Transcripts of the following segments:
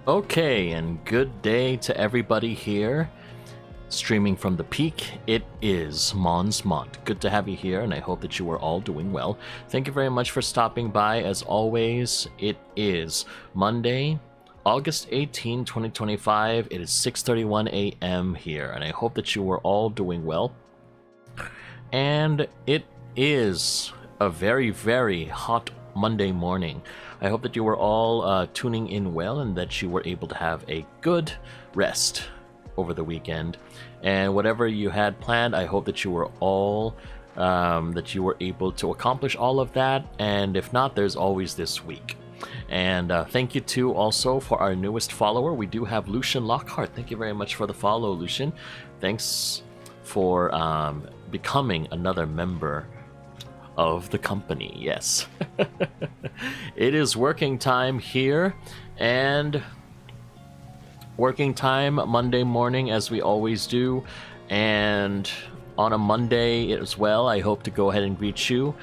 Okay, and good day to everybody here. Streaming from the peak, it is Monz Mont. Good to have you here, and I hope that you are all doing well. Thank you very much for stopping by. As always, it is Monday, August 18, 2025. It is 6:31 a.m. here, and I hope that you are all doing well. And it is a very, very hot Monday morning. I hope that you were all tuning in well and that you were able to have a good rest over the weekend. And whatever you had planned, I hope that you were all that you were able to accomplish all of that. And if not, there's always this week. And thank you too also for our newest follower. We do have Lucian Lockhart. Thank you very much for the follow, Lucian. Thanks for becoming another member of the company. Yes. It is working time here, and working time Monday morning as we always do, and on a Monday as well, I hope to go ahead and greet you,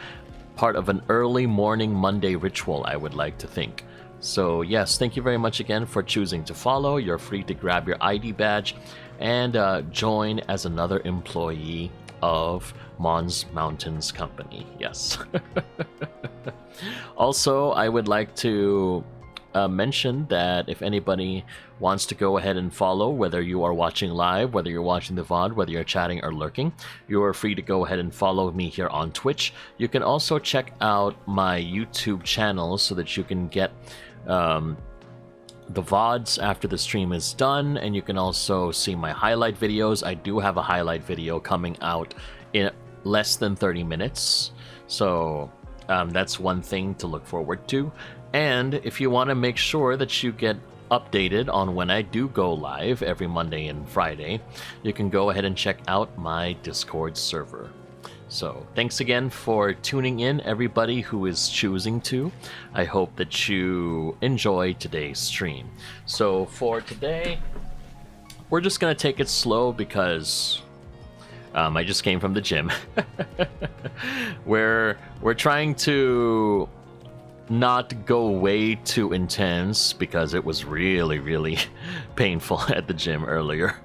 part of an early morning Monday ritual, I would like to think. So yes, thank you very much again for choosing to follow. You're free to grab your ID badge and join as another employee of Monz Mountains Company. Yes. Also, I would like to mention that if anybody wants to go ahead and follow, whether you are watching live, whether you're watching the VOD, whether you're chatting or lurking, you are free to go ahead and follow me here on Twitch. You can also check out my YouTube channel so that you can get the VODs after the stream is done, and you can also see my highlight videos. I do have a highlight video coming out in less than 30 minutes, so that's one thing to look forward to. And if you want to make sure that you get updated on when I do go live every Monday and Friday, you can go ahead and check out my Discord server. So thanks again for tuning in, everybody who is choosing to. I hope that you enjoy today's stream. So for today, we're just gonna take it slow because I just came from the gym. We're trying to not go way too intense because it was really, really painful at the gym earlier.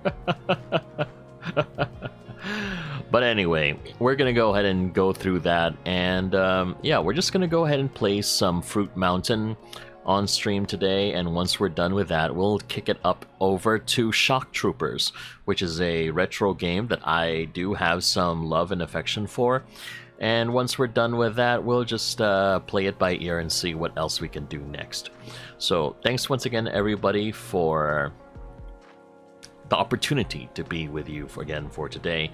But anyway, we're gonna go ahead and go through that, and yeah, we're just gonna go ahead and play some Fruit Mountain on stream today, and once we're done with that, we'll kick it up over to Shock Troopers, which is a retro game that I do have some love and affection for. And once we're done with that, we'll just play it by ear and see what else we can do next. So thanks once again, everybody, for the opportunity to be with you for today.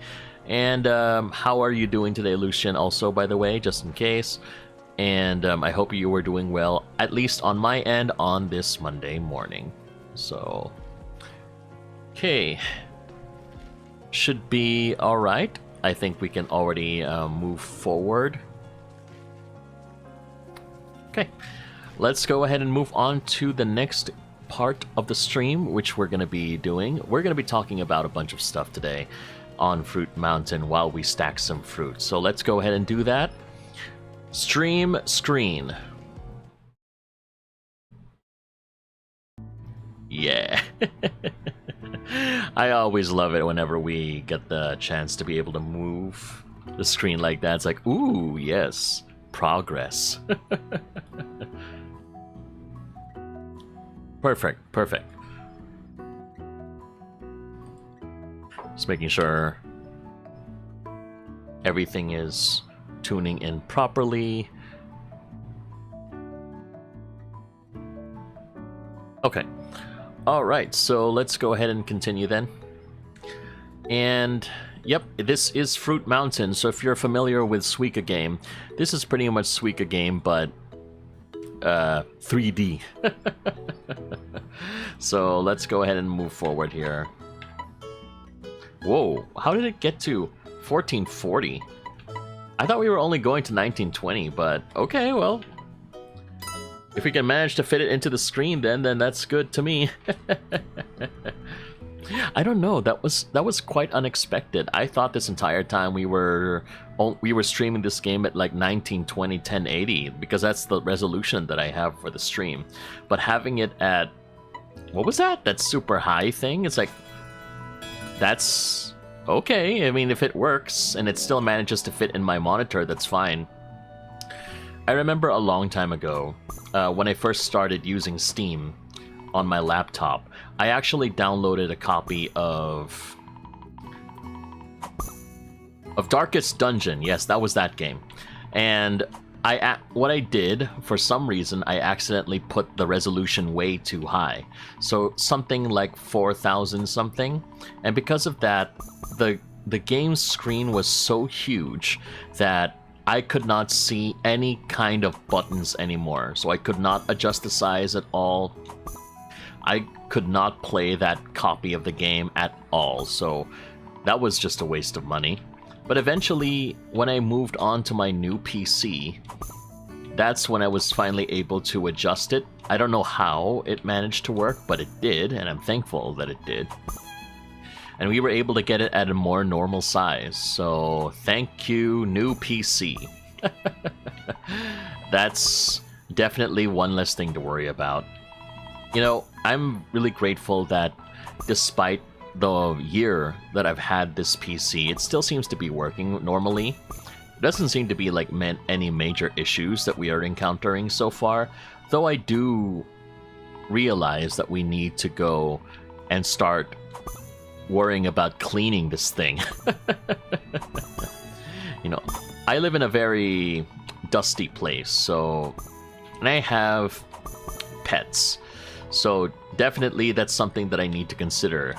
And how are you doing today, Lucian, also, by the way, just in case. And I hope you were doing well, at least on my end, on this Monday morning. So, okay. Should be alright. I think we can already move forward. Okay. Let's go ahead and move on to the next part of the stream, which we're going to be doing. We're going to be talking about a bunch of stuff today on Fruit Mountain while we stack some fruit. So let's go ahead and do that. Stream screen. Yeah. I always love it whenever we get the chance to be able to move the screen like that. It's like, ooh, yes, progress. Perfect, perfect. Just making sure everything is tuning in properly. Okay. Alright, so let's go ahead and continue then. And yep, this is Fruit Mountain. So if you're familiar with Suika game, this is pretty much Suika game, but 3D. So let's go ahead and move forward here. Whoa, how did it get to 1440? I thought we were only going to 1920, but okay, well, if we can manage to fit it into the screen, then that's good to me. I don't know. That was quite unexpected. I thought this entire time we were streaming this game at like 1920 1080 because that's the resolution that I have for the stream. But having it at What was that? That super high thing? It's like, that's okay. I mean, if it works and it still manages to fit in my monitor, that's fine. I remember a long time ago, when I first started using Steam on my laptop, I actually downloaded a copy of Darkest Dungeon. Yes, that was that game. And what I did, for some reason, I accidentally put the resolution way too high. So something like 4,000 something. And because of that, the game's screen was so huge that I could not see any kind of buttons anymore. So I could not adjust the size at all. I could not play that copy of the game at all. So that was just a waste of money. But eventually, when I moved on to my new PC, that's when I was finally able to adjust it. I don't know how it managed to work, but it did, and I'm thankful that it did. And we were able to get it at a more normal size, so thank you, new PC. That's definitely one less thing to worry about. You know, I'm really grateful that despite the year that I've had this PC, it still seems to be working normally. It doesn't seem to be like any major issues that we are encountering so far, though I do realize that we need to go and start worrying about cleaning this thing. You know, I live in a very dusty place, so, and I have pets, so definitely that's something that I need to consider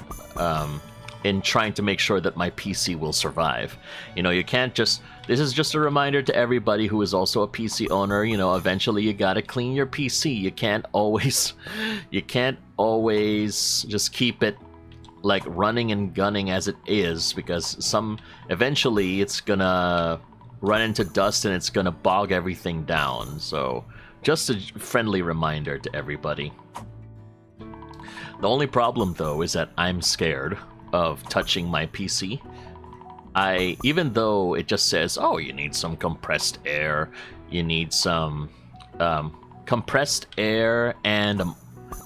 in trying to make sure that my PC will survive. You know, you can't just, this is just a reminder to everybody who is also a PC owner, you know, eventually you gotta clean your PC. You can't always just keep it like running and gunning as it is, because eventually it's gonna run into dust and it's gonna bog everything down. So just a friendly reminder to everybody. The only problem though is that I'm scared of touching my PC. Even though it just says, oh, you need some compressed air, you need some compressed air and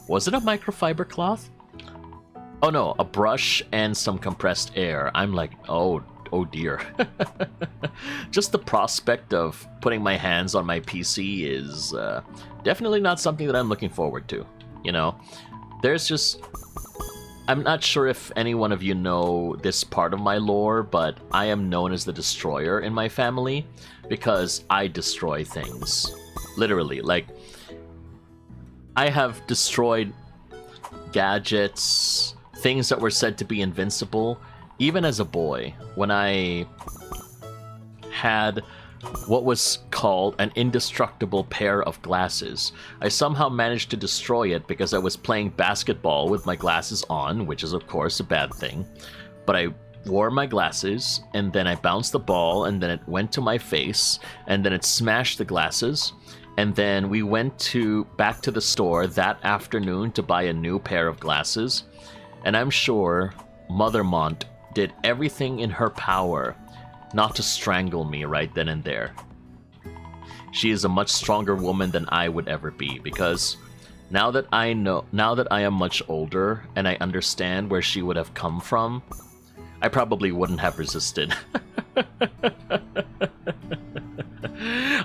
was it a microfiber cloth? Oh no, a brush and some compressed air. I'm like, oh dear. Just the prospect of putting my hands on my PC is definitely not something that I'm looking forward to. You know, I'm not sure if any one of you know this part of my lore, but I am known as the Destroyer in my family because I destroy things. Literally, like, I have destroyed gadgets, things that were said to be invincible, even as a boy, when I had what was called an indestructible pair of glasses. I somehow managed to destroy it because I was playing basketball with my glasses on, which is of course a bad thing. But I wore my glasses, and then I bounced the ball, and then it went to my face, and then it smashed the glasses. And then we went back to the store that afternoon to buy a new pair of glasses. And I'm sure Mother Mont did everything in her power not to strangle me right then and there. She is a much stronger woman than I would ever be, because now that I am much older and I understand where she would have come from, I probably wouldn't have resisted.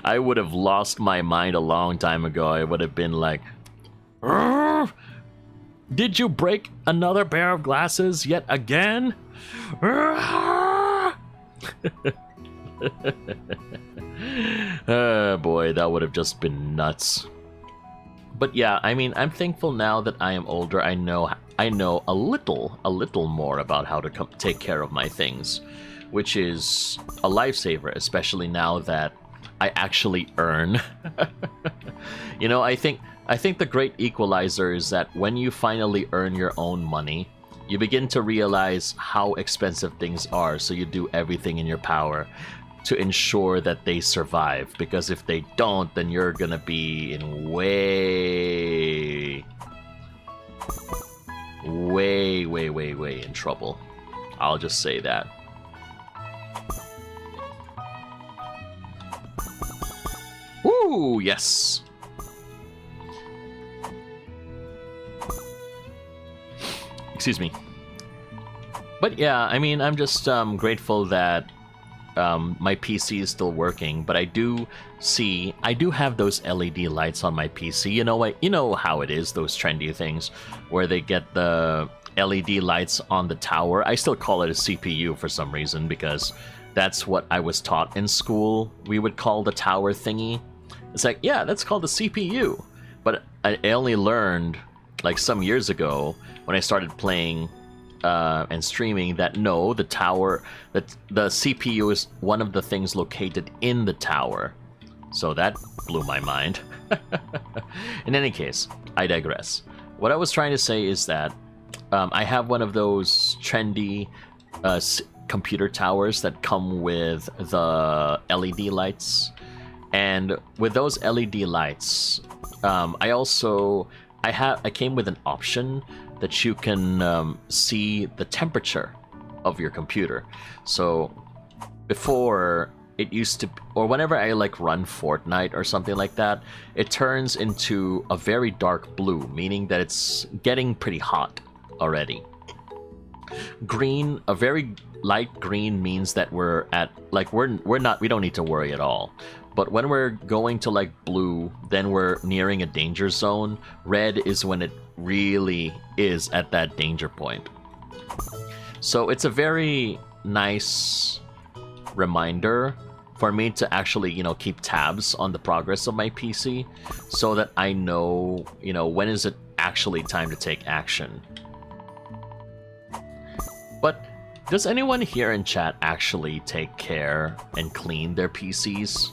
I would have lost my mind a long time ago. I would have been like, "Arr! Did you break another pair of glasses yet again?" Oh boy, that would have just been nuts. But yeah, I mean, I'm thankful now that I am older. I know a little more about how to take care of my things, which is a lifesaver, especially now that I actually earn. You know, I think the great equalizer is that when you finally earn your own money, you begin to realize how expensive things are, so you do everything in your power to ensure that they survive, because if they don't, then you're gonna be in way in trouble. I'll just say that. Ooh, yes. Excuse me. But yeah, I mean, I'm just grateful that my PC is still working, but I do have those LED lights on my PC. You know what? You know how it is, those trendy things where they get the LED lights on the tower. I still call it a CPU for some reason because that's what I was taught in school. We would call the tower thingy. It's like, yeah, that's called a CPU. But I only learned like some years ago when I started playing and streaming that no, the tower, that the CPU is one of the things located in the tower. So that blew my mind. In any case, I digress. What I was trying to say is that I have one of those trendy computer towers that come with the LED lights. And with those LED lights, I came with an option that you can see the temperature of your computer. So before it used to, or whenever I like run Fortnite or something like that, it turns into a very dark blue, meaning that it's getting pretty hot already. Green, a very light green, means that we're at like we don't need to worry at all. But when we're going to like blue, then we're nearing a danger zone. Red is when it really is at that danger point. So it's a very nice reminder for me to actually, you know, keep tabs on the progress of my PC so that I know, you know, when is it actually time to take action. But does anyone here in chat actually take care and clean their PCs?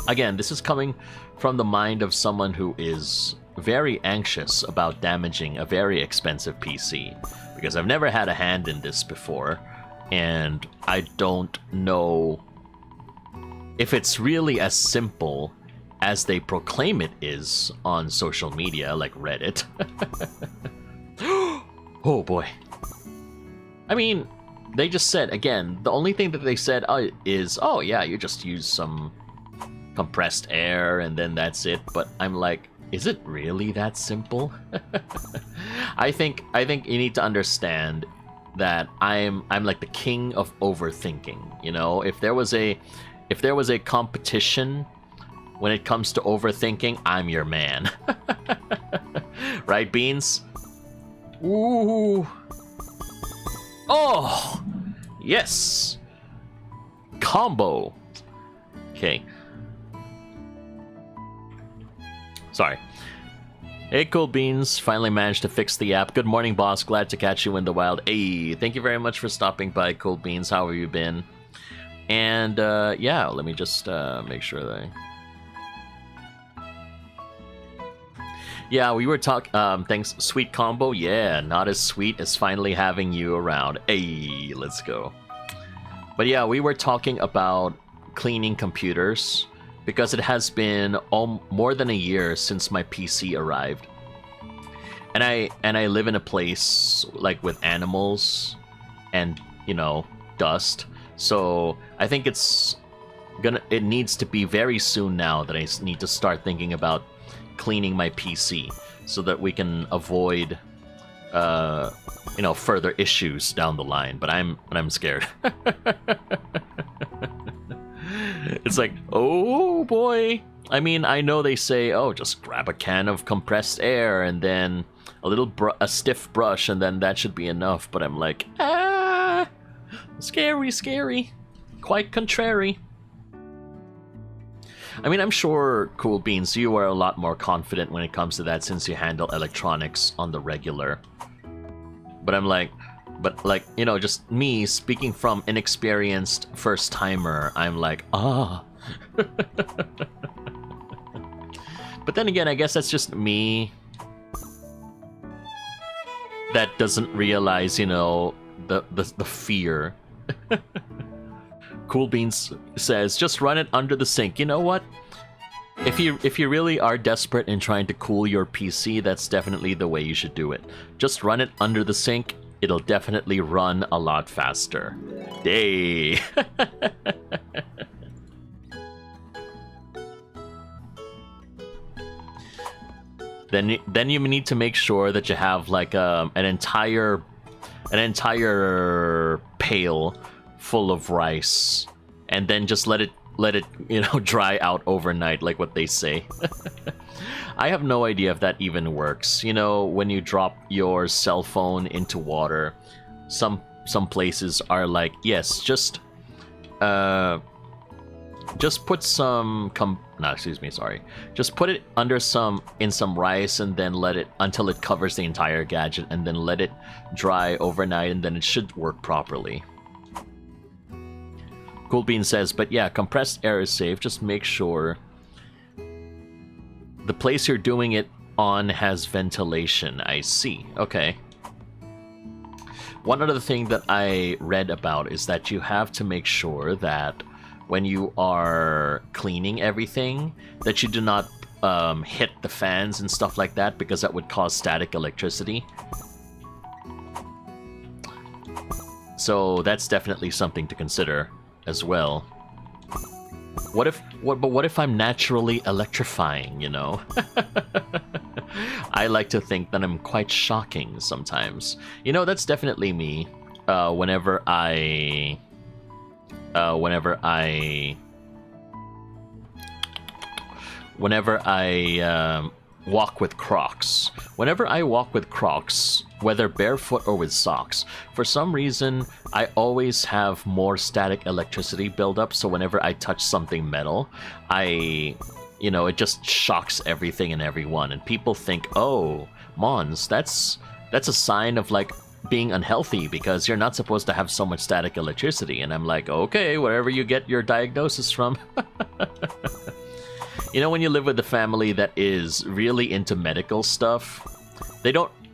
Again, this is coming from the mind of someone who is very anxious about damaging a very expensive PC, because I've never had a hand in this before, and I don't know if it's really as simple as they proclaim it is on social media like Reddit. Oh boy. I mean, they just said, again, the only thing that they said is, oh yeah, you just use some compressed air and then that's it. But I'm like, is it really that simple? I think you need to understand that I'm like the king of overthinking. You know, if there was a competition when it comes to overthinking, I'm your man. Right, Beans? Ooh. Oh, yes. Combo. Okay. Sorry. Hey, Cool Beans. Finally managed to fix the app. Good morning, boss. Glad to catch you in the wild. Hey, thank you very much for stopping by, Cool Beans. How have you been? And, yeah, let me just make sure that Yeah, we were talking, thanks, Sweet Combo. Yeah, not as sweet as finally having you around. Hey, let's go. But yeah, we were talking about cleaning computers because it has been more than a year since my PC arrived. And I live in a place like with animals and, you know, dust. So I think it needs to be very soon now that I need to start thinking about cleaning my PC so that we can avoid you know, further issues down the line. But I'm scared. It's like, oh boy. I mean, I know they say, oh, just grab a can of compressed air and then a stiff brush and then that should be enough. But I'm like, scary, quite contrary. I mean, I'm sure, Cool Beans, you are a lot more confident when it comes to that since you handle electronics on the regular. But I'm like, you know, just me speaking from inexperienced first-timer, I'm like, ah. But then again, I guess that's just me that doesn't realize, you know, the fear. Cool Beans says, just run it under the sink. You know what? If you really are desperate in trying to cool your PC, that's definitely the way you should do it. Just run it under the sink. It'll definitely run a lot faster. Day. then you need to make sure that you have like an entire pail full of rice, and then just let it dry out overnight, like what they say. I have no idea if that even works. When you drop your cell phone into water, some places are like, yes, just put some just put it in some rice, and then let it until it covers the entire gadget, and then let it dry overnight, and then it should work properly. Cool Bean says, but yeah, compressed air is safe. Just make sure the place you're doing it on has ventilation. I see. Okay. One other thing that I read about is that you have to make sure that when you are cleaning everything, that you do not hit the fans and stuff like that, because that would cause static electricity. So that's definitely something to consider as well. What if I'm naturally electrifying, I like to think that I'm quite shocking sometimes. That's definitely me. Whenever I walk with Crocs. Whenever I walk with Crocs, whether barefoot or with socks, for some reason, I always have more static electricity buildup, so whenever I touch something metal, it just shocks everything and everyone, and people think, oh, Monz, that's a sign of, like, being unhealthy, because you're not supposed to have so much static electricity, and I'm like, okay, wherever you get your diagnosis from. When you live with a family that is really into medical stuff,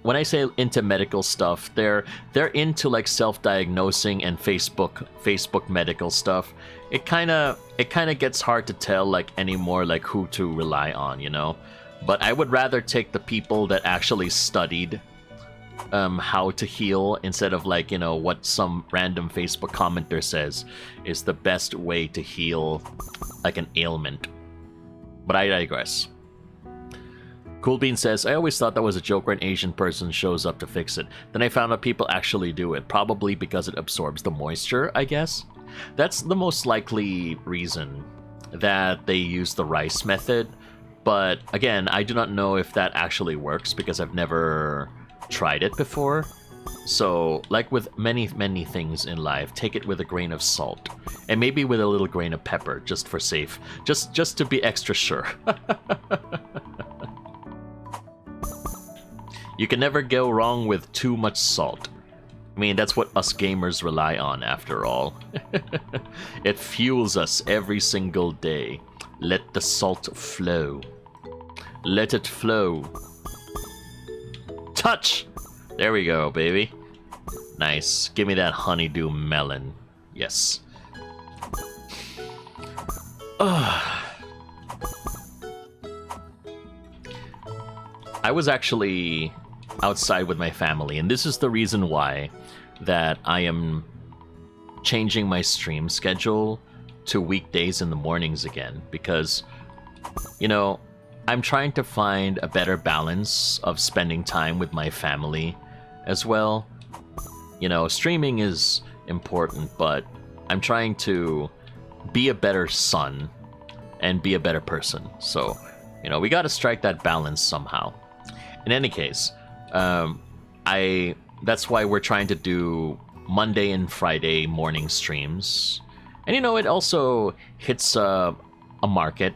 when I say into medical stuff, they're into like self-diagnosing and Facebook medical stuff. It kind of gets hard to tell like anymore, like who to rely on, But I would rather take the people that actually studied how to heal, instead of like, what some random Facebook commenter says is the best way to heal like an ailment. But I digress. Cool Bean says, I always thought that was a joke where an Asian person shows up to fix it. Then I found out people actually do it, probably because it absorbs the moisture, I guess. That's the most likely reason that they use the rice method. But again, I do not know if that actually works, because I've never tried it before. So, like with many things in life, take it with a grain of salt, and maybe with a little grain of pepper, just for safe, just to be extra sure. You can never go wrong with too much salt. I mean, that's what us gamers rely on, after all. It fuels us every single day. Let the salt flow. Let it flow. Touch! There we go, baby. Nice. Give me that honeydew melon. Yes. I was actually outside with my family, and this is the reason why that I am changing my stream schedule to weekdays in the mornings again, because, I'm trying to find a better balance of spending time with my family as well. Streaming is important, but I'm trying to be a better son and be a better person. So, we gotta strike that balance somehow. In any case, that's why we're trying to do Monday and Friday morning streams. And it also hits a market,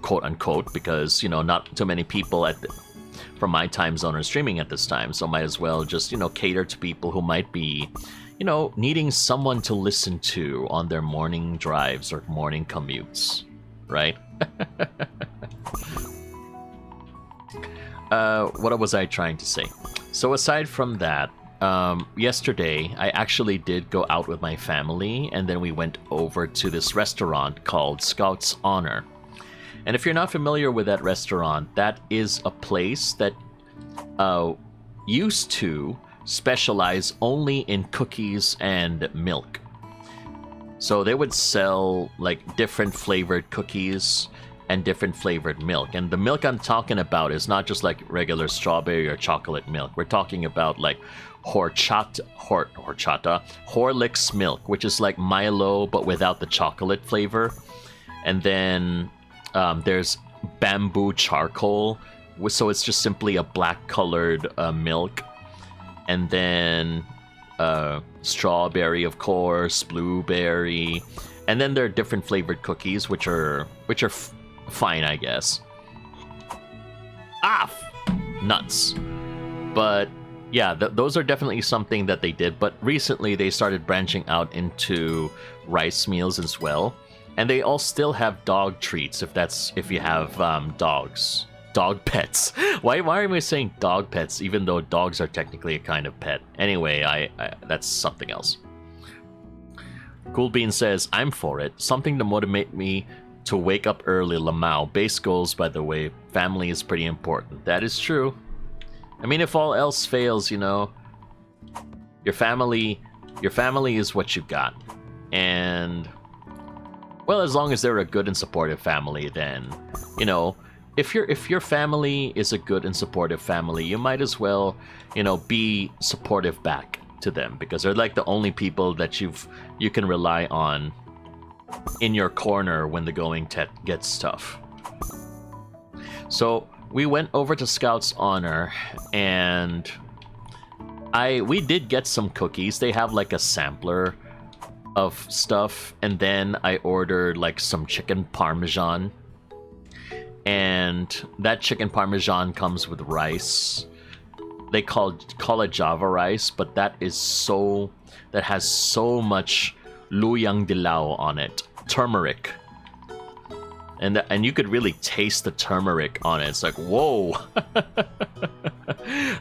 quote unquote, because not too many people from my time zone are streaming at this time, so might as well just cater to people who might be needing someone to listen to on their morning drives or morning commutes, right? What was I trying to say? So aside from that, yesterday I actually did go out with my family, and then we went over to this restaurant called Scout's Honor. And if you're not familiar with that restaurant, that is a place that used to specialize only in cookies and milk. So they would sell like different flavored cookies and different flavored milk. And the milk I'm talking about is not just like regular strawberry or chocolate milk. We're talking about like Horlicks milk, which is like Milo but without the chocolate flavor. And then there's bamboo charcoal, so it's just simply a black colored milk. And then strawberry, of course, blueberry, and then there are different flavored cookies, which are fine, I guess. Nuts. But yeah, those are definitely something that they did. But recently they started branching out into rice meals as well, and they all still have dog treats if you have dogs. Dog pets. Why am I saying dog pets even though dogs are technically a kind of pet? Anyway, I that's something else. Cool Bean says, I'm for it. Something to motivate me to wake up early, Lamau. Base goals, by the way. Family is pretty important. That is true. I mean, if all else fails, you know, your family is what you got. And well, as long as they're a good and supportive family, then, you know, if your family is a good and supportive family, you might as well, you know, be supportive back to them, because they're like the only people that you can rely on in your corner when the going gets tough. So we went over to Scout's Honor, and we did get some cookies. They have like a sampler of stuff, and then I ordered like some chicken parmesan. And that chicken parmesan comes with rice. They call it Java rice, but that has so much luyang dilaw on it, turmeric, and you could really taste the turmeric on it. It's like, whoa,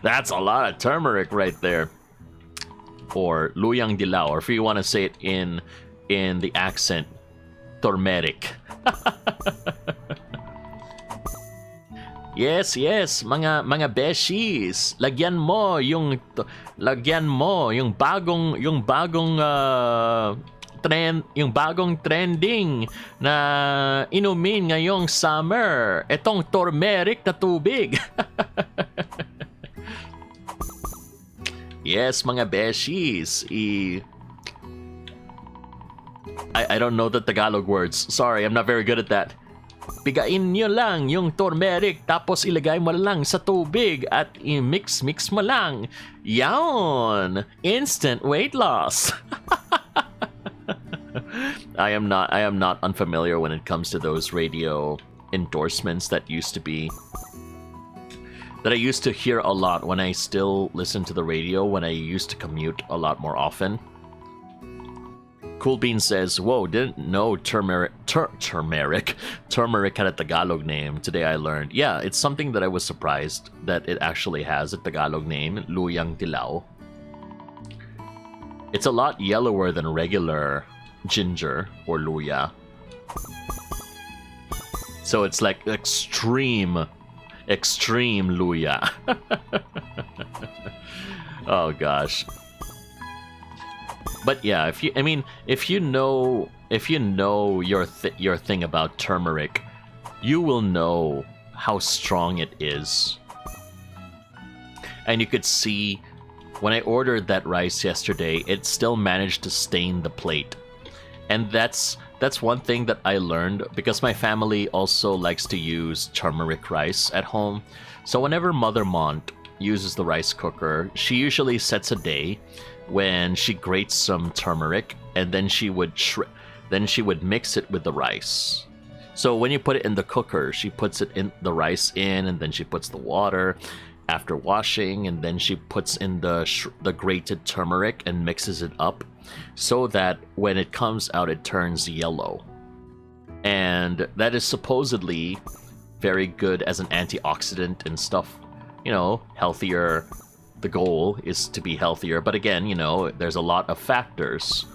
that's a lot of turmeric right there. Or luyang dilaw, or if you want to say it in the accent, turmeric. Yes, mga beshies. Lagyan mo yung bagong trending na inumin ngayong summer. Etong turmeric na tubig. Yes, mga beshies. I don't know the Tagalog words. Sorry, I'm not very good at that. Bigain nyo lang yung turmeric, tapos ilagay mo lang sa tubig at i-mix mo lang. Yawn! Instant weight loss. I am not unfamiliar when it comes to those radio endorsements that I used to hear a lot when I still listened to the radio, when I used to commute a lot more often. Cool Bean says, whoa, didn't know turmeric had a Tagalog name. Today I learned. Yeah, it's something that I was surprised that it actually has a Tagalog name, luyang dilaw. It's a lot yellower than regular ginger or luya. So it's like extreme luya. Oh gosh. But yeah, if you know your thing about turmeric, you will know how strong it is. And you could see when I ordered that rice yesterday, it still managed to stain the plate. And that's one thing that I learned, because my family also likes to use turmeric rice at home. So whenever Mother Mont uses the rice cooker, she usually sets a day when she grates some turmeric, and then she would mix it with the rice. So when you put it in the cooker, she puts the rice in, and then she puts the water after washing, and then she puts in the grated turmeric and mixes it up so that when it comes out it turns yellow. And that is supposedly very good as an antioxidant and stuff, you know, healthier. The goal is to be healthier, but again, you know, there's a lot of factors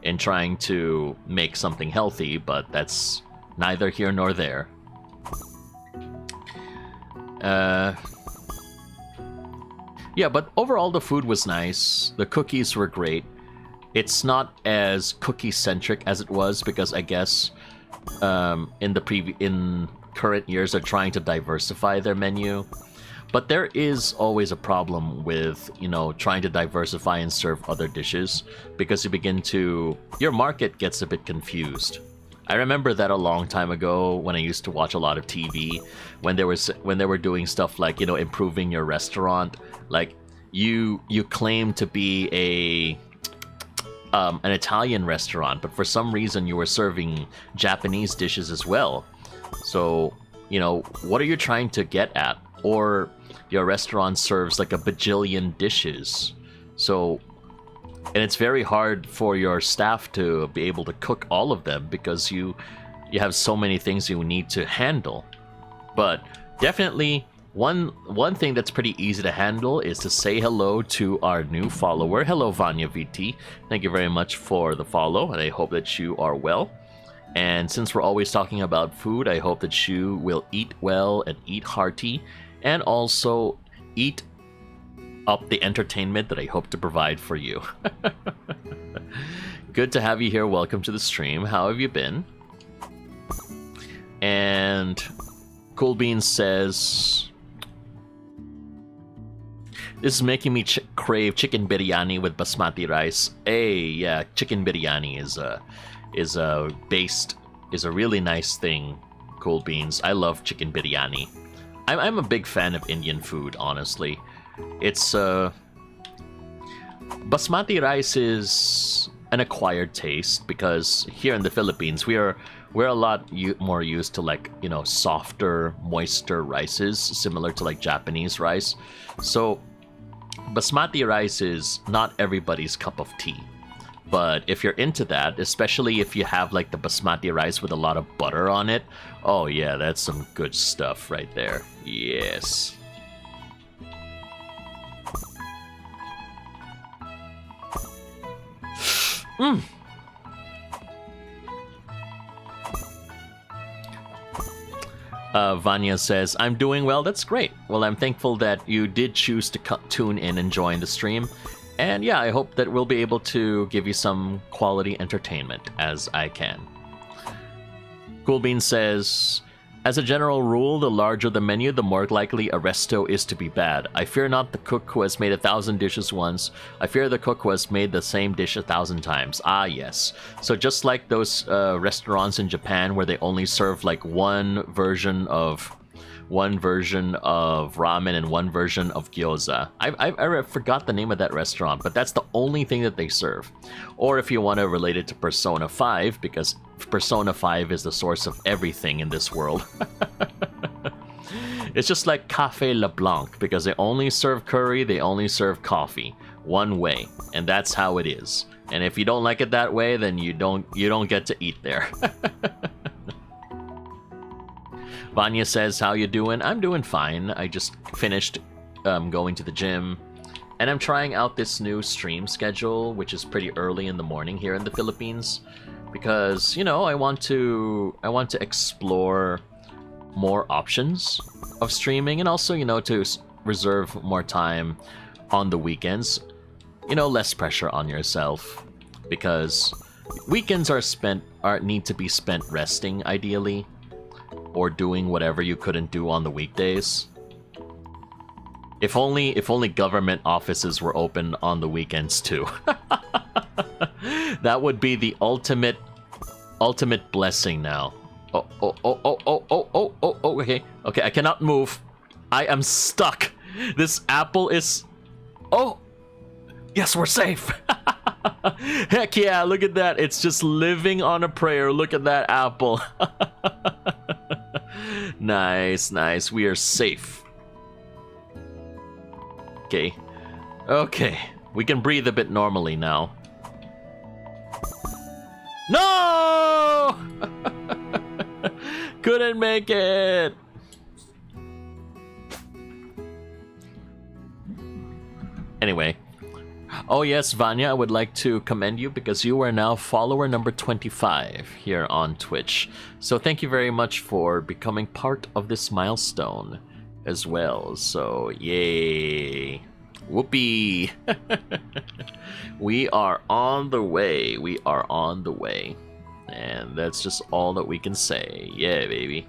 in trying to make something healthy, but that's neither here nor there. Yeah, but overall the food was nice. The cookies were great. It's not as cookie-centric as it was, because I guess in current years are trying to diversify their menu. But there is always a problem with, you know, trying to diversify and serve other dishes, because your market gets a bit confused. I remember that a long time ago when I used to watch a lot of TV, when they were doing stuff like, you know, improving your restaurant. Like you claim to be an Italian restaurant, but for some reason you were serving Japanese dishes as well. So, you know, what are you trying to get at? Or your restaurant serves like a bajillion dishes. So, and it's very hard for your staff to be able to cook all of them, because you have so many things you need to handle. But definitely one thing that's pretty easy to handle is to say hello to our new follower. Hello, Vanya VT. Thank you very much for the follow, and I hope that you are well. And since we're always talking about food, I hope that you will eat well and eat hearty, and also eat up the entertainment that I hope to provide for you. Good to have you here. Welcome to the stream. How have you been? And Cool Beans says, this is making me crave chicken biryani with basmati rice. Hey, yeah, chicken biryani is a really nice thing. Cool Beans. I love chicken biryani. I'm a big fan of Indian food, honestly. It's basmati rice is an acquired taste, because here in the Philippines we're a lot more used to, like, you know, softer, moister rices, similar to like Japanese rice. So basmati rice is not everybody's cup of tea. But if you're into that, especially if you have like the basmati rice with a lot of butter on it, oh yeah, that's some good stuff right there. Yes. Vanya says, I'm doing well. That's great. Well, I'm thankful that you did choose to tune in and join the stream. And yeah, I hope that we'll be able to give you some quality entertainment as I can. Cool Bean says, as a general rule, the larger the menu, the more likely a resto is to be bad. I fear not the cook who has made 1,000 dishes once. I fear the cook who has made the same dish 1,000 times. Ah, yes. So just like those restaurants in Japan where they only serve like one version of ramen and one version of gyoza. I forgot the name of that restaurant, but that's the only thing that they serve. Or if you want to relate it to Persona 5, because Persona 5 is the source of everything in this world. It's just like Café LeBlanc, because they only serve curry, they only serve coffee. One way. And that's how it is. And if you don't like it that way, then you don't get to eat there. Vanya says, how you doing? I'm doing fine. I just finished going to the gym, and I'm trying out this new stream schedule, which is pretty early in the morning here in the Philippines, because, you know, I want to explore more options of streaming, and also, you know, to reserve more time on the weekends. You know, less pressure on yourself, because weekends need to be spent resting, ideally, or doing whatever you couldn't do on the weekdays. If only government offices were open on the weekends too. That would be the ultimate blessing now. Okay, I cannot move. I am stuck. This apple is... Oh! Yes, we're safe! Heck yeah, look at that. It's just living on a prayer. Look at that apple. Nice, nice. We are safe. Okay. We can breathe a bit normally now. No! Couldn't make it. Anyway. Oh yes, Vanya, I would like to commend you because you are now follower number 25 here on Twitch. So thank you very much for becoming part of this milestone as well. So yay. Whoopee. We are on the way. And that's just all that we can say. Yeah, baby.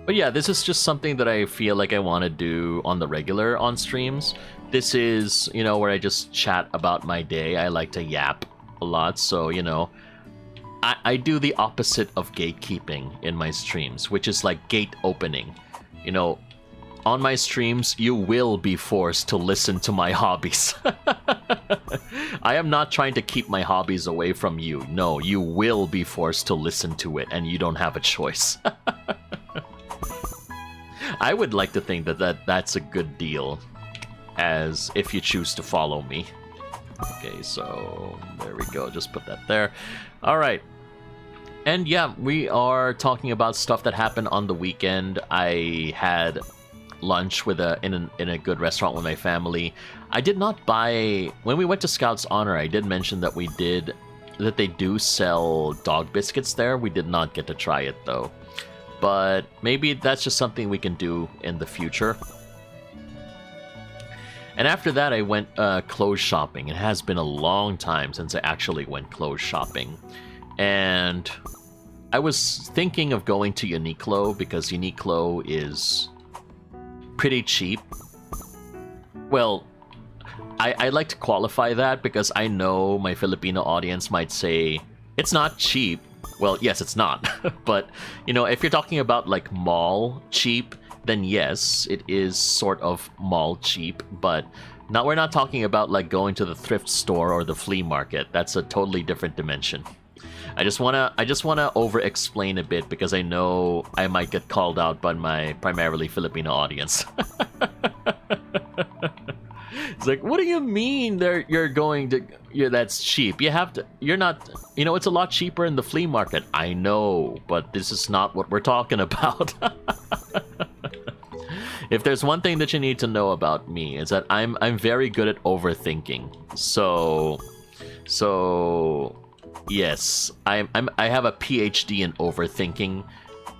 But yeah, this is just something that I feel like I want to do on the regular on streams. This is, you know, where I just chat about my day. I like to yap a lot, so, you know, I do the opposite of gatekeeping in my streams, which is like gate opening. You know, on my streams, you will be forced to listen to my hobbies. I am not trying to keep my hobbies away from you. No, you will be forced to listen to it, and you don't have a choice. I would like to think that that's a good deal, as if you choose to follow me. Okay, so there we go. Just put that there. All right. And yeah, we are talking about stuff that happened on the weekend. I had lunch with in a good restaurant with my family. I did not buy, when we went to Scout's Honor, I did mention that they do sell dog biscuits there. We did not get to try it though. But maybe that's just something we can do in the future. And after that, I went clothes shopping. It has been a long time since I actually went clothes shopping. And I was thinking of going to Uniqlo because Uniqlo is pretty cheap. Well, I like to qualify that because I know my Filipino audience might say, it's not cheap. Well, yes, it's not. But, you know, if you're talking about like mall cheap, then yes, it is sort of mall cheap. But now we're not talking about like going to the thrift store or the flea market. That's a totally different dimension. I just wanna over-explain a bit because I know I might get called out by my primarily Filipino audience. It's like, what do you mean you're going to... that's cheap. You're not... You know, it's a lot cheaper in the flea market. I know, but this is not what we're talking about. If there's one thing that you need to know about me, is that I'm very good at overthinking. So yes, I have a PhD in overthinking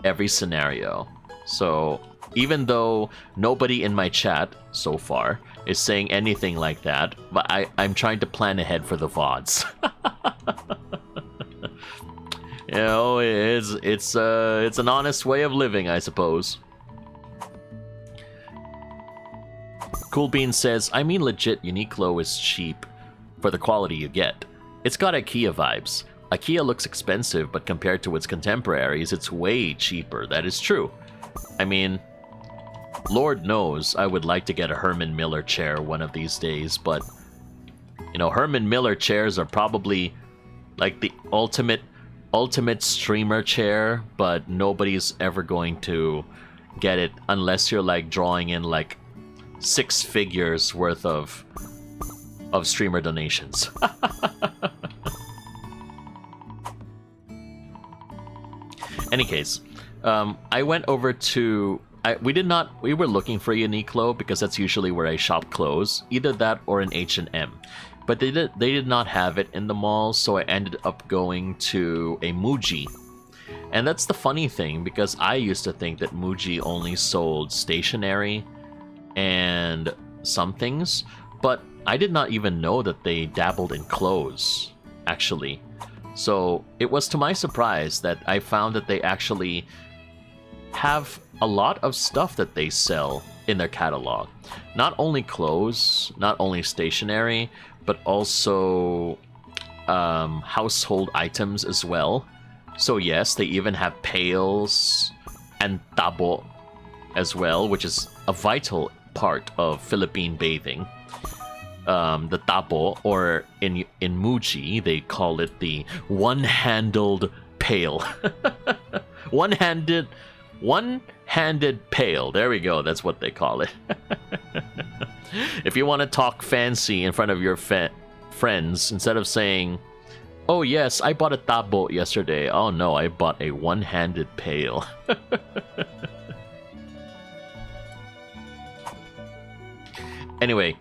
every scenario. So even though nobody in my chat so far is saying anything like that, but I'm trying to plan ahead for the VODs. You know, it's an honest way of living, I suppose. Cool Bean says, I mean legit, Uniqlo is cheap for the quality you get. It's got IKEA vibes. IKEA looks expensive, but compared to its contemporaries, it's way cheaper. That is true. I mean, Lord knows I would like to get a Herman Miller chair one of these days, but, you know, Herman Miller chairs are probably like the ultimate streamer chair, but nobody's ever going to get it unless you're like drawing in like 6 figures worth of streamer donations. Any case, I went over to... we were looking for Uniqlo because that's usually where I shop clothes, either that or an H&M. But they did not have it in the mall, so I ended up going to a Muji. And that's the funny thing, because I used to think that Muji only sold stationery and some things, but I did not even know that they dabbled in clothes, actually. So it was to my surprise that I found that they actually have a lot of stuff that they sell in their catalog. Not only clothes, not only stationery, but also household items as well. So yes, they even have pails and tabo as well, which is a vital part of Philippine bathing. The tabo, or in Muji, they call it the one-handled pail. One-handed pail. There we go. That's what they call it. If you want to talk fancy in front of your friends, instead of saying, "Oh yes, I bought a tabo yesterday," "Oh no, I bought a one-handed pail." Anyway,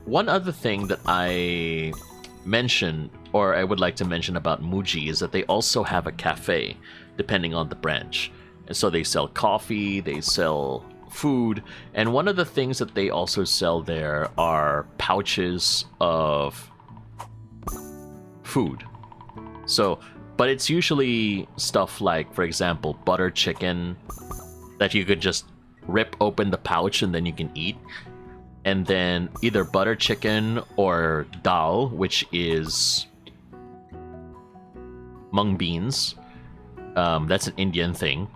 one other thing that I mentioned, or I would like to mention about Muji, is that they also have a cafe, depending on the branch. And so they sell coffee, they sell food, and one of the things that they also sell there are pouches of food. So, but it's usually stuff like, for example, butter chicken that you could just rip open the pouch and then you can eat. And then either butter chicken or dal, which is mung beans. That's an Indian thing.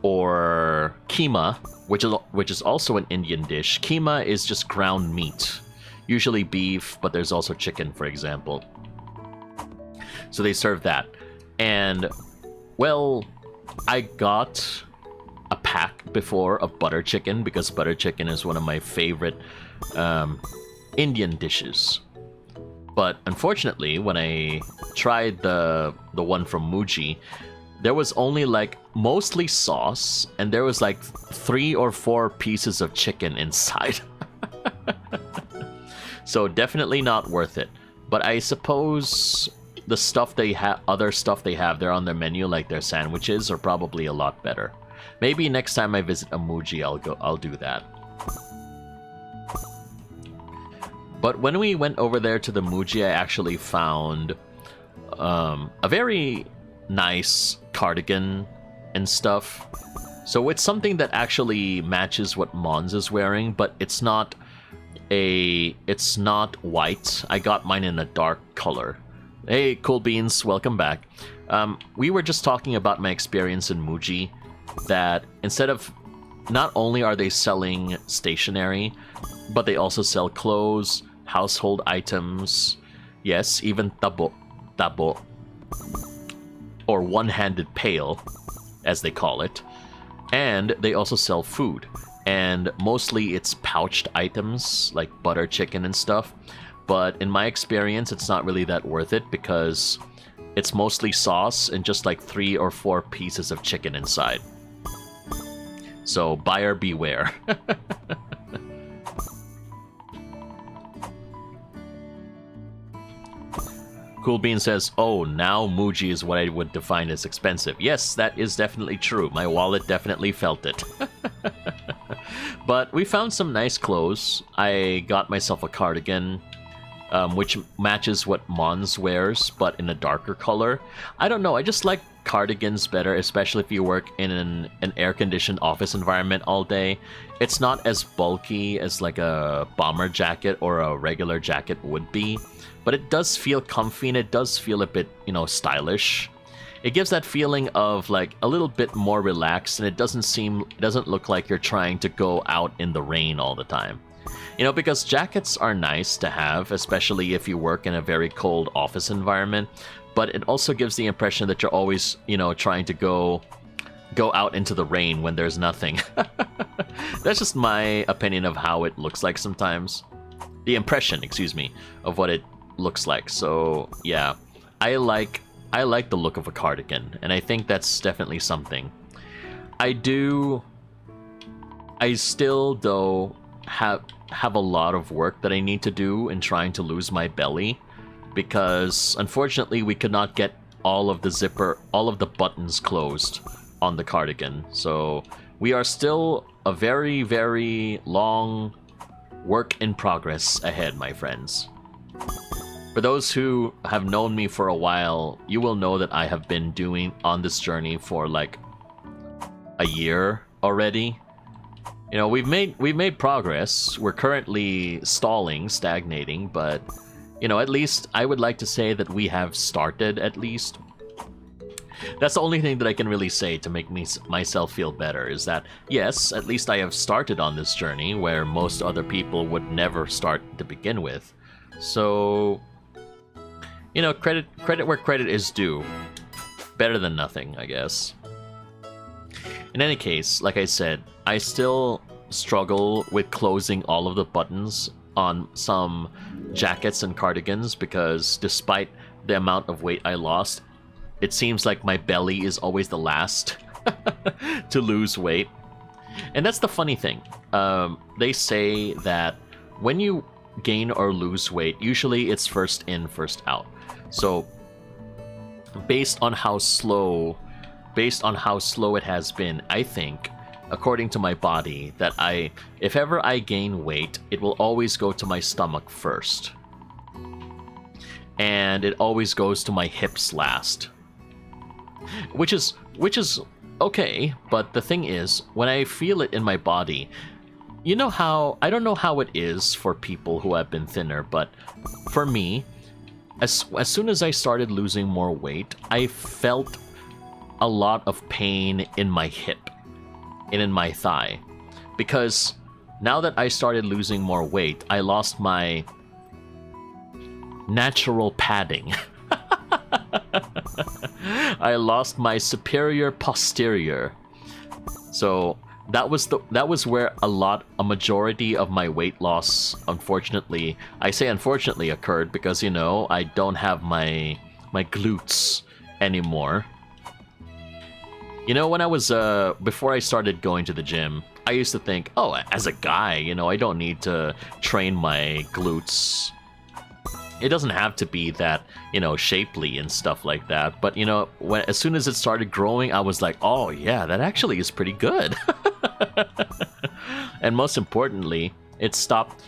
Or keema, which is also an Indian dish. Keema is just ground meat, usually beef, but there's also chicken, for example. So they serve that. And, well, I got a pack before of butter chicken because butter chicken is one of my favorite Indian dishes. But unfortunately, when I tried the one from Muji, there was only like mostly sauce, and there was like 3 or 4 pieces of chicken inside. So definitely not worth it. But I suppose the stuff they have, other stuff they have there on their menu, like their sandwiches, are probably a lot better. Maybe next time I visit a Muji, I'll do that. But when we went over there to the Muji, I actually found a very nice cardigan and stuff. So it's something that actually matches what Monz is wearing, but it's not white. I got mine in a dark color. Hey, Cool Beans, welcome back. We were just talking about my experience in Muji, that instead of, not only are they selling stationery, but they also sell clothes, household items, yes, even tabo, or one-handed pail, as they call it, and they also sell food, and mostly it's pouched items like butter chicken and stuff. But in my experience, it's not really that worth it because it's mostly sauce and just like 3 or 4 pieces of chicken inside. So buyer beware. Cool Bean says, oh, now Muji is what I would define as expensive. Yes, that is definitely true. My wallet definitely felt it. But we found some nice clothes. I got myself a cardigan, which matches what Monz wears, but in a darker color. I don't know, I just like cardigans better, especially if you work in an air-conditioned office environment all day. It's not as bulky as like a bomber jacket or a regular jacket would be, but it does feel comfy and it does feel a bit, you know, stylish. It gives that feeling of like a little bit more relaxed, and it doesn't look like you're trying to go out in the rain all the time. You know, because jackets are nice to have, especially if you work in a very cold office environment, but it also gives the impression that you're always, you know, trying to go out into the rain when there's nothing. That's just my opinion of how it looks like sometimes. The impression, excuse me, of what it looks like. So, yeah, I like the look of a cardigan, and I think that's definitely something. I still, though, have a lot of work that I need to do in trying to lose my belly, because unfortunately we could not get all of the buttons closed on the cardigan. So we are still a very, very long work in progress ahead, my friends. For those who have known me for a while, you will know that I have been doing on this journey for like a year already. You know, we've made progress. We're currently stagnating, but you know, at least I would like to say that we have started at least. That's the only thing that I can really say to make myself feel better, is that yes, at least I have started on this journey where most other people would never start to begin with. So, you know, credit where credit is due. Better than nothing, I guess. In any case, like I said, I still struggle with closing all of the buttons on some jackets and cardigans because despite the amount of weight I lost, it seems like my belly is always the last to lose weight. And that's the funny thing. They say that when you gain or lose weight, usually it's first in, first out. So based on how slow it has been, I think according to my body, that if ever I gain weight, it will always go to my stomach first. And it always goes to my hips last. Which is okay, but the thing is, when I feel it in my body, you know how, I don't know how it is for people who have been thinner, but for me, as soon as I started losing more weight, I felt a lot of pain in my hip and in my thigh. Because now that I started losing more weight, I lost my natural padding. I lost my superior posterior. So that was where a majority of my weight loss, unfortunately, I say unfortunately, occurred, because, you know, I don't have my glutes anymore. You know, when I was before I started going to the gym, I used to think, oh, as a guy, you know, I don't need to train my glutes. It doesn't have to be that, you know, shapely and stuff like that. But, you know, as soon as it started growing, I was like, oh yeah, that actually is pretty good. And most importantly, it stopped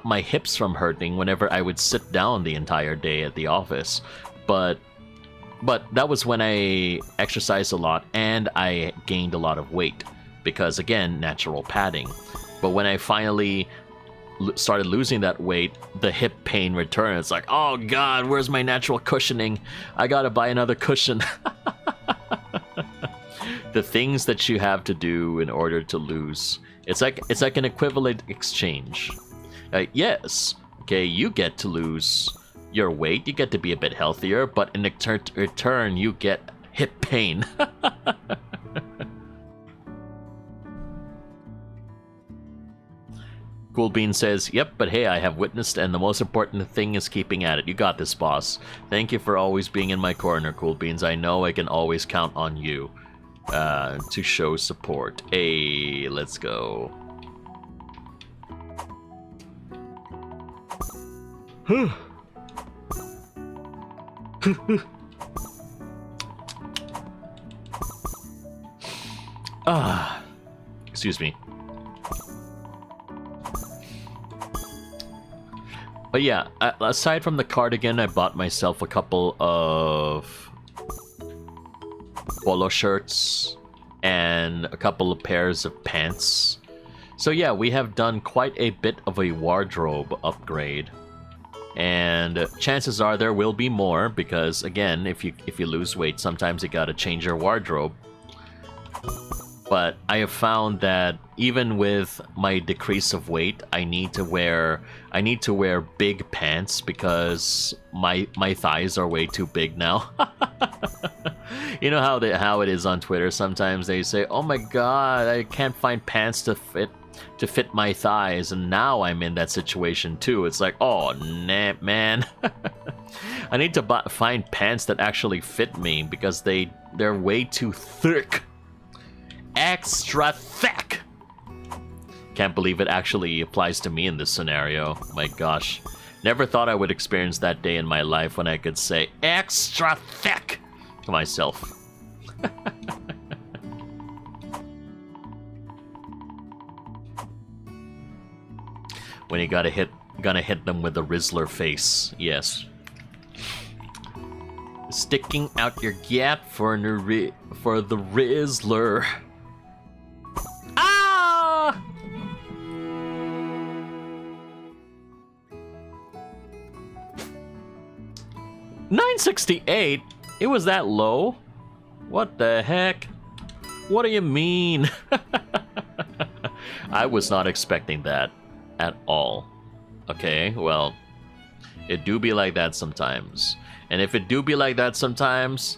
my hips from hurting whenever I would sit down the entire day at the office. But that was when I exercised a lot and I gained a lot of weight, because again, natural padding. But when I finally started losing that weight, the hip pain returned. It's like, oh god, where's my natural cushioning? I gotta buy another cushion. The things that you have to do in order to lose, it's like an equivalent exchange. Yes, okay, you get to lose your weight, you get to be a bit healthier, but in return you get hip pain. Cool Bean says, yep, but hey, I have witnessed, and the most important thing is keeping at it. You got this, boss. Thank you for always being in my corner, Cool Beans. I know I can always count on you to show support. Hey, let's go. Excuse me. But yeah, aside from the cardigan, I bought myself a couple of polo shirts and a couple of pairs of pants. So yeah, we have done quite a bit of a wardrobe upgrade. And chances are there will be more, because again, if you lose weight, sometimes you gotta change your wardrobe. But I have found that even with my decrease of weight, I need to wear big pants, because my thighs are way too big now. You know how it is on Twitter. Sometimes they say, "Oh my god, I can't find pants to fit my thighs," and now I'm in that situation too. It's like, oh nah, man. I need to find pants that actually fit me, because they're way too thick. Extra thick. Can't believe it actually applies to me in this scenario. My gosh. Never thought I would experience that day in my life when I could say extra thick to myself. When you gonna hit them with the Rizzler face. Yes. Sticking out your gap for the Rizzler. Ah! 968? It was that low? What the heck? What do you mean? I was not expecting that at all. Okay, well, it do be like that sometimes. And if it do be like that sometimes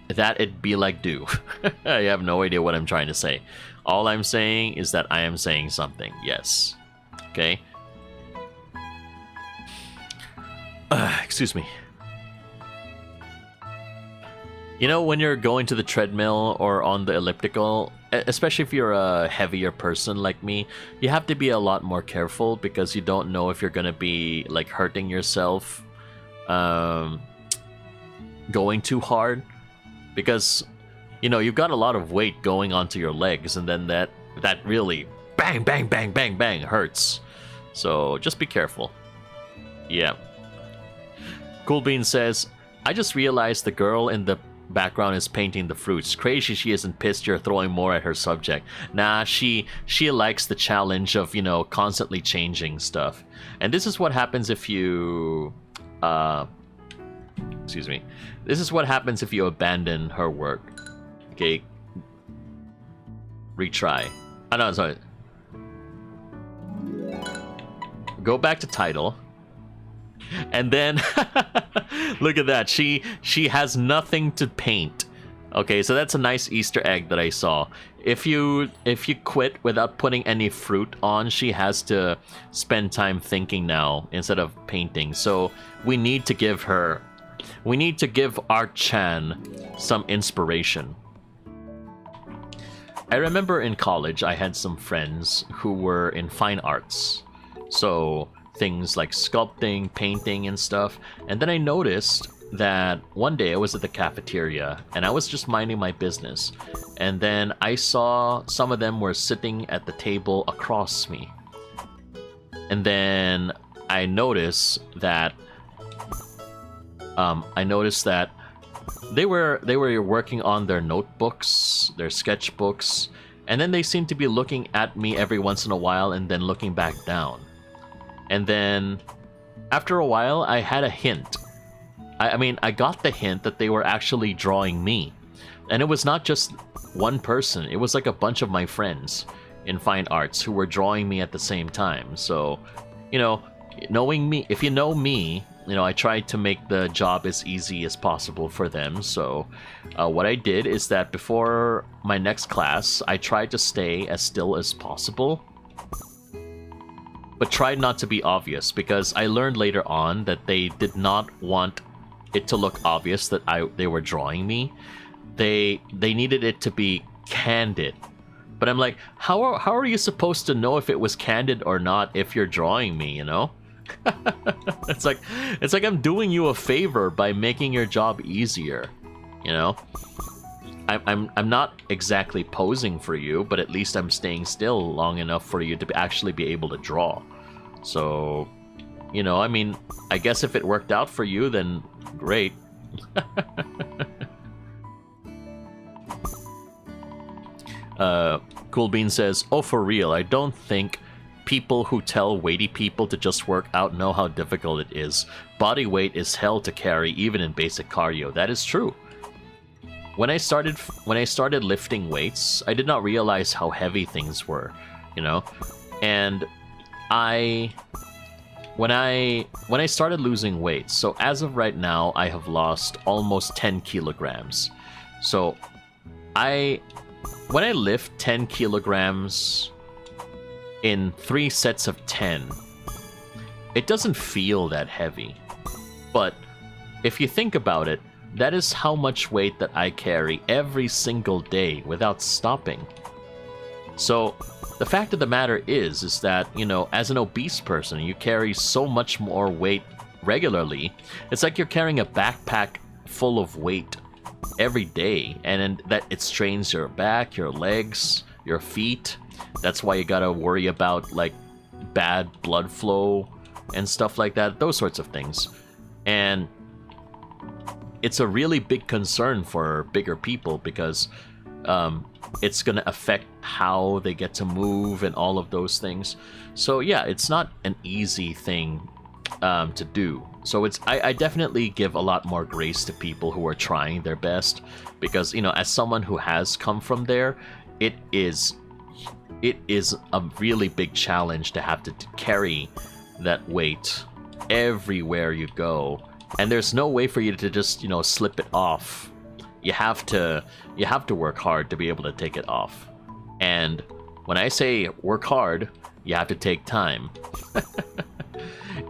that it be like do. I have no idea what I'm trying to say. All I'm saying is that I am saying something. Yes. Okay. Excuse me. You know, when you're going to the treadmill or on the elliptical, especially if you're a heavier person like me, you have to be a lot more careful, because you don't know if you're gonna be like hurting yourself going too hard. Because you know, you've got a lot of weight going onto your legs, and then that really bang, bang, bang, bang, bang hurts. So just be careful. Yeah. Cool Bean says, I just realized the girl in the background is painting the fruits. Crazy she isn't pissed you're throwing more at her subject. Nah, she likes the challenge of, you know, constantly changing stuff. And this is what happens if you excuse me. This is what happens if you abandon her work. Okay. Retry. Oh no, sorry. Go back to title. And then look at that. She has nothing to paint. Okay, so that's a nice Easter egg that I saw. If you quit without putting any fruit on, she has to spend time thinking now instead of painting. So we need to give Art-chan some inspiration. I remember in college I had some friends who were in fine arts. So things like sculpting, painting, and stuff. And then I noticed that one day I was at the cafeteria and I was just minding my business. And then I saw some of them were sitting at the table across me. And then I noticed that they were working on their notebooks, their sketchbooks, and then they seemed to be looking at me every once in a while and then looking back down. And then after a while, I had a hint. I mean, I got the hint that they were actually drawing me. And it was not just one person. It was like a bunch of my friends in fine arts who were drawing me at the same time. So, you know, knowing me, if you know me, you know, I tried to make the job as easy as possible for them. So what I did is that before my next class, I tried to stay as still as possible. But tried not to be obvious, because I learned later on that they did not want it to look obvious that they were drawing me. They needed it to be candid. But I'm like, how are you supposed to know if it was candid or not if you're drawing me, you know? It's like I'm doing you a favor by making your job easier, you know? I'm not exactly posing for you, but at least I'm staying still long enough for you to actually be able to draw. So, you know, I mean, I guess if it worked out for you, then great. Cool Bean says, oh, for real, I don't think people who tell weighty people to just work out know how difficult it is. Body weight is hell to carry, even in basic cardio. That is true. When I started lifting weights, I did not realize how heavy things were, you know? And when I started losing weight, so as of right now, I have lost almost 10 kilograms. So when I lift 10 kilograms in 3 sets of 10, it doesn't feel that heavy. But if you think about it, that is how much weight that I carry every single day without stopping. So the fact of the matter is that, you know, as an obese person, you carry so much more weight regularly. It's like you're carrying a backpack full of weight every day, and that it strains your back, your legs, your feet. That's why you gotta worry about like bad blood flow and stuff like that, those sorts of things. And it's a really big concern for bigger people because it's gonna affect how they get to move and all of those things. So yeah, it's not an easy thing to do. So I definitely give a lot more grace to people who are trying their best, because, you know, as someone who has come from there, it is a really big challenge to have to carry that weight everywhere you go, and there's no way for you to just, you know, slip it off. You have to work hard to be able to take it off. And when I say work hard, you have to take time.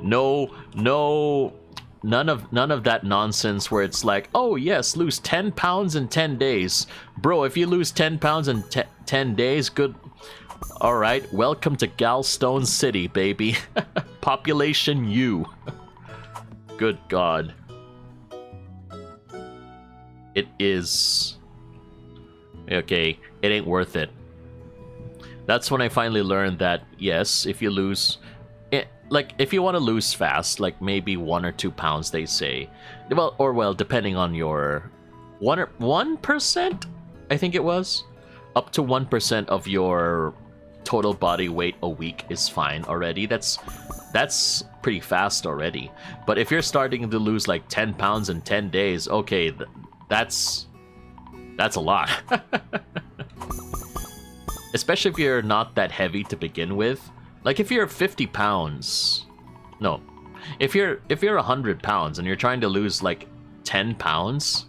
None of that nonsense where it's like, oh yes, lose 10 pounds in 10 days. Bro, if you lose 10 pounds in 10 days, good. All right, welcome to Galstone City, baby. Population U. Good God. It is Okay, it ain't worth it. That's when I finally learned that, yes, if you lose... like, if you want to lose fast, like maybe 1 or 2 pounds, they say. Well, depending on your... 1%? I think it was? Up to 1% of your total body weight a week is fine already. That's pretty fast already. But if you're starting to lose like 10 pounds in 10 days, okay, that's a lot. Especially if you're not that heavy to begin with. Like if you're 50 pounds... No. If you're 100 pounds and you're trying to lose like 10 pounds...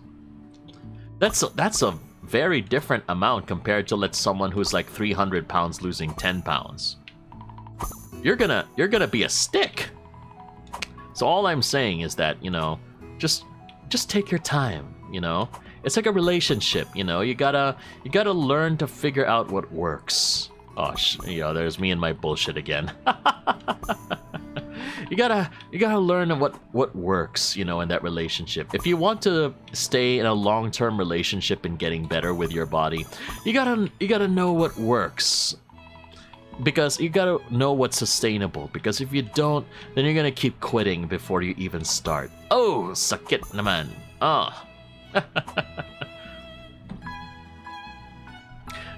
That's a very different amount compared to, let's someone who's like 300 pounds losing 10 pounds. You're gonna be a stick. So all I'm saying is that, you know, just take your time, you know? It's like a relationship, you know? You gotta learn to figure out what works. Oh, there's me and my bullshit again. You gotta learn what works, you know, in that relationship. If you want to stay in a long-term relationship and getting better with your body, you gotta know what works. Because you gotta know what's sustainable. Because if you don't, then you're gonna keep quitting before you even start. Oh, sakit naman. Ah.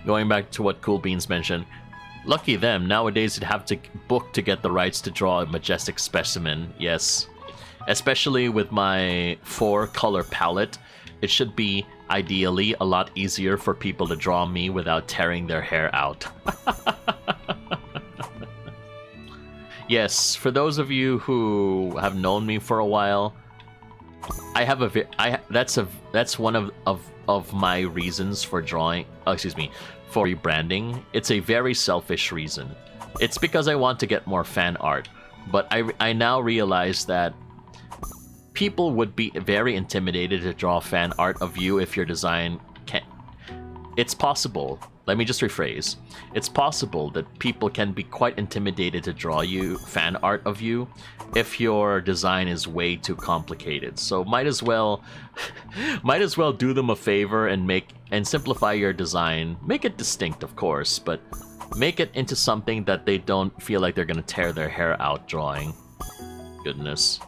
Going back to what Cool Beans mentioned, lucky them, nowadays you'd have to book to get the rights to draw a majestic specimen, yes. Especially with my 4-color palette, it should be, ideally, a lot easier for people to draw me without tearing their hair out. Yes, for those of you who have known me for a while, that's one of my reasons for drawing, for rebranding. It's a very selfish reason. It's because I want to get more fan art. But I now realize that people would be very intimidated to draw fan art of you if your design can... It's possible. Let me just rephrase. It's possible that people can be quite intimidated to draw you fan art of you if your design is way too complicated. So might as well do them a favor and simplify your design. Make it distinct, of course, but make it into something that they don't feel like they're gonna tear their hair out drawing. Goodness.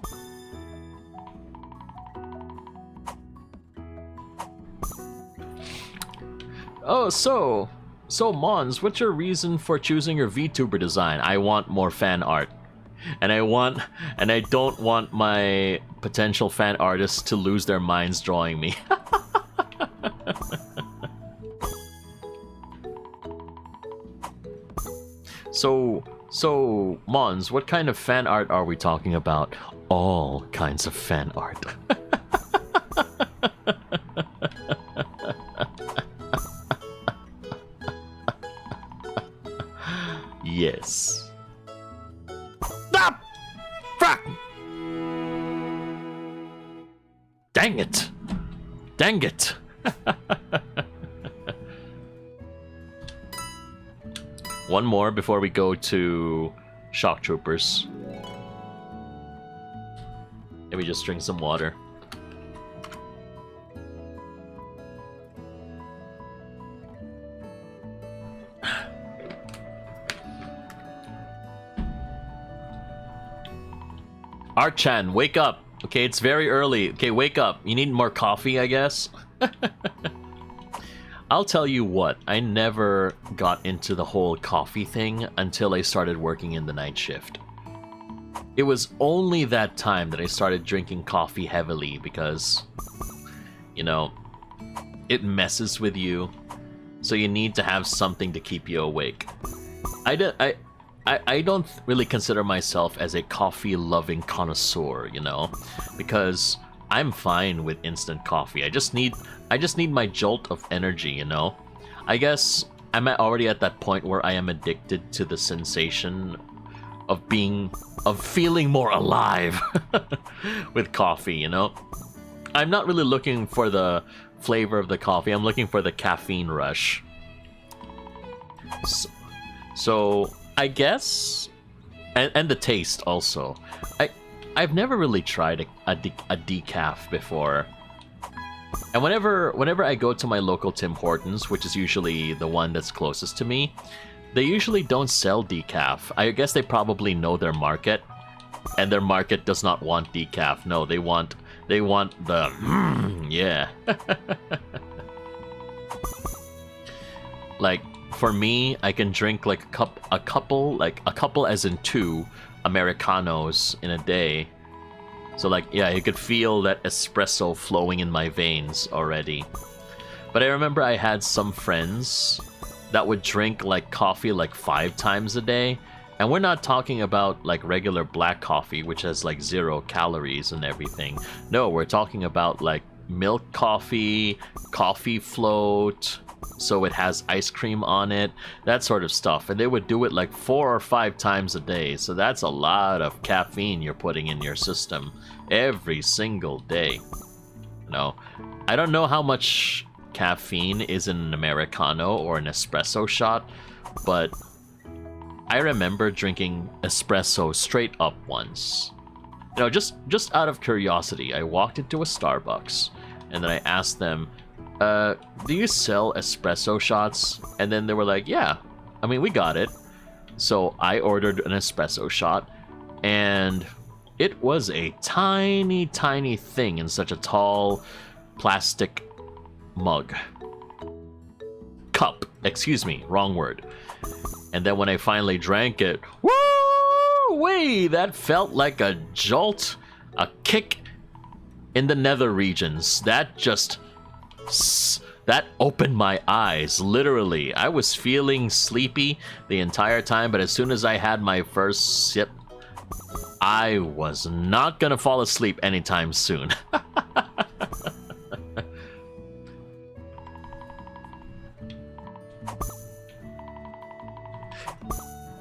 Oh, so Monz, what's your reason for choosing your VTuber design? I want more fan art. And I don't want my potential fan artists to lose their minds drawing me. So Monz, what kind of fan art are we talking about? All kinds of fan art. Yes. Ah! Fuck! Dang it! Dang it! One more before we go to Shock Troopers. Let me just drink some water. Art-chan, wake up. Okay, it's very early. Okay, wake up. You need more coffee, I guess? I'll tell you what, I never got into the whole coffee thing until I started working in the night shift. It was only that time that I started drinking coffee heavily because, you know, it messes with you, so you need to have something to keep you awake. I don't really consider myself as a coffee-loving connoisseur, you know, because I'm fine with instant coffee. I just need my jolt of energy, you know. I guess I'm already at that point where I am addicted to the sensation of feeling more alive with coffee, you know. I'm not really looking for the flavor of the coffee. I'm looking for the caffeine rush. So I guess, and the taste also. I've never really tried a decaf before. And whenever I go to my local Tim Hortons, which is usually the one that's closest to me, they usually don't sell decaf. I guess they probably know their market, and their market does not want decaf. No, they want the yeah. Like for me, I can drink like a couple as in two Americanos in a day. So like, yeah, you could feel that espresso flowing in my veins already. But I remember I had some friends that would drink like coffee like 5 times a day. And we're not talking about like regular black coffee, which has like 0 calories and everything. No, we're talking about like milk coffee, coffee float, so it has ice cream on it, that sort of stuff. And they would do it like 4 or 5 times a day. So that's a lot of caffeine you're putting in your system every single day. You know, I don't know how much caffeine is in an Americano or an espresso shot, but I remember drinking espresso straight up once. You know, just out of curiosity, I walked into a Starbucks and then I asked them, do you sell espresso shots? And then they were like, yeah, I mean, we got it. So I ordered an espresso shot, and it was a tiny, tiny thing in such a tall plastic mug. Cup, excuse me, wrong word. And then when I finally drank it, woo-wee, that felt like a jolt, a kick in the nether regions. That opened my eyes, literally. I was feeling sleepy the entire time, but as soon as I had my first sip, I was not gonna fall asleep anytime soon.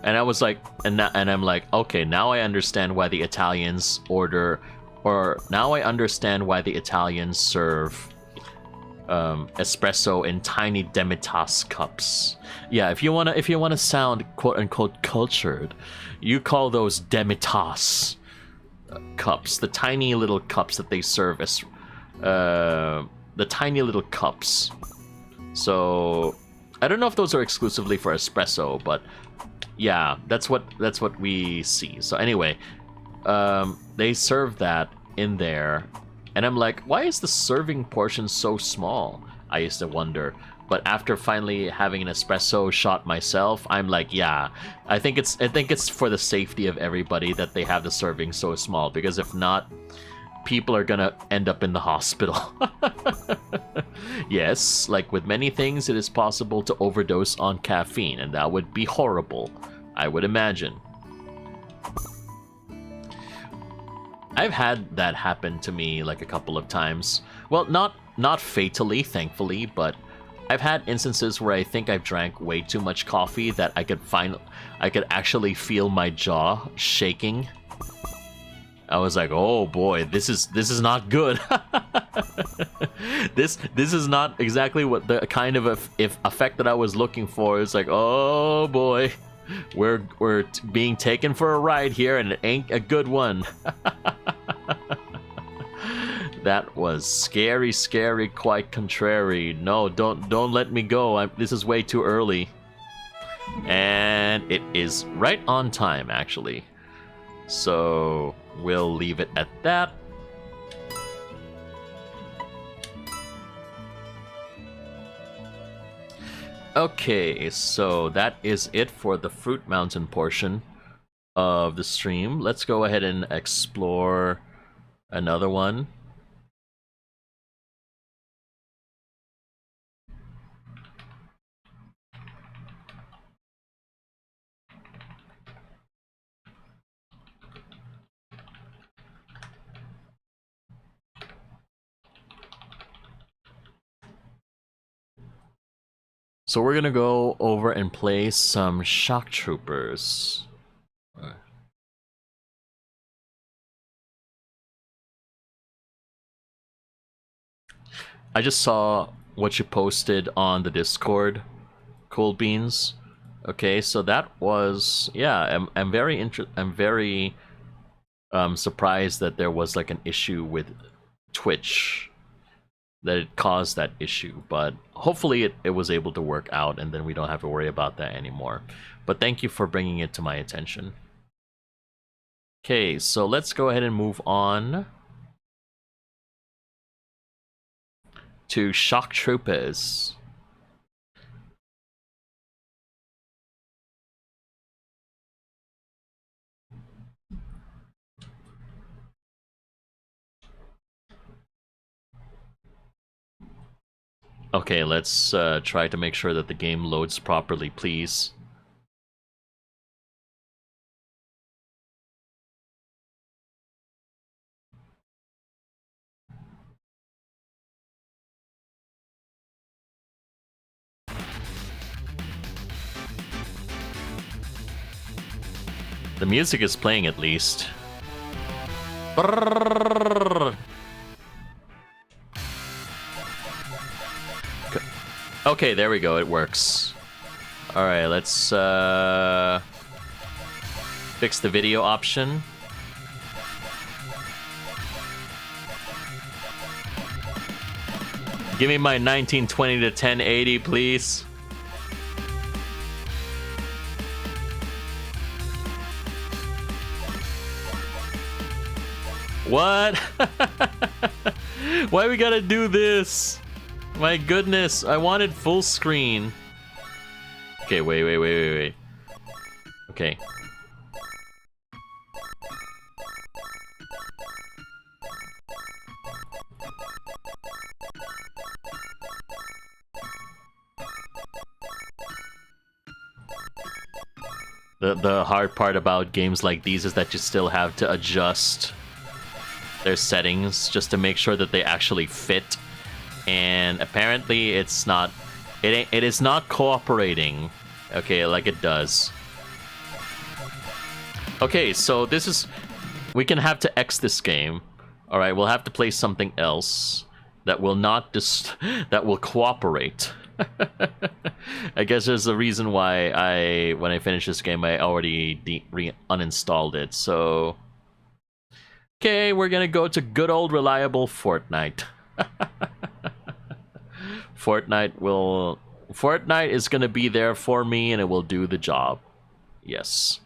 And I was like, and I'm like, okay, now I understand why the Italians order, or now I understand why the Italians serve espresso in tiny demitasse cups. Yeah, if you wanna sound quote unquote cultured, you call those demitasse cups, the tiny little cups that they serve as the tiny little cups. So I don't know if those are exclusively for espresso, but yeah, that's what we see. So anyway, they serve that in there. And I'm like, why is the serving portion so small? I used to wonder. But after finally having an espresso shot myself, I'm like, yeah, I think it's for the safety of everybody that they have the serving so small, because if not, people are gonna end up in the hospital. Yes, like with many things, it is possible to overdose on caffeine, and that would be horrible, I would imagine. I've had that happen to me like a couple of times. Well, not fatally, thankfully, but I've had instances where I think I've drank way too much coffee that I could actually feel my jaw shaking. I was like, oh boy, this is not good. This is not exactly what the kind of effect that I was looking for. It's like, oh boy, we're being taken for a ride here, and it ain't a good one. That was scary, scary, quite contrary. No, don't let me go. This is way too early. And it is right on time, actually. So we'll leave it at that. Okay, so that is it for the Fruit Mountain portion of the stream. Let's go ahead and explore another one. So we're gonna go over and play some Shock Troopers. I just saw what you posted on the Discord, Cool Beans. Okay, so that was, yeah, I'm very surprised that there was like an issue with Twitch that it caused that issue, but hopefully it was able to work out and then we don't have to worry about that anymore. But thank you for bringing it to my attention. Okay, so let's go ahead and move on to Shock Troopers. Okay, let's try to make sure that the game loads properly, please. The music is playing at least. Brrr. Okay, there we go, it works. Alright, let's fix the video option. Give me my 1920 to 1080, please. What? Why we gotta do this? My goodness, I wanted full screen. Okay, wait. Okay. The hard part about games like these is that you still have to adjust their settings just to make sure that they actually fit. And apparently it's not, it is not cooperating, okay, like it does. Okay, so this is, we can have to X this game. All right, we'll have to play something else that will not that will cooperate. I guess there's a reason why when I finish this game, I already uninstalled it. So, okay, we're gonna go to good old reliable Fortnite. Fortnite is gonna be there for me and it will do the job. Yes.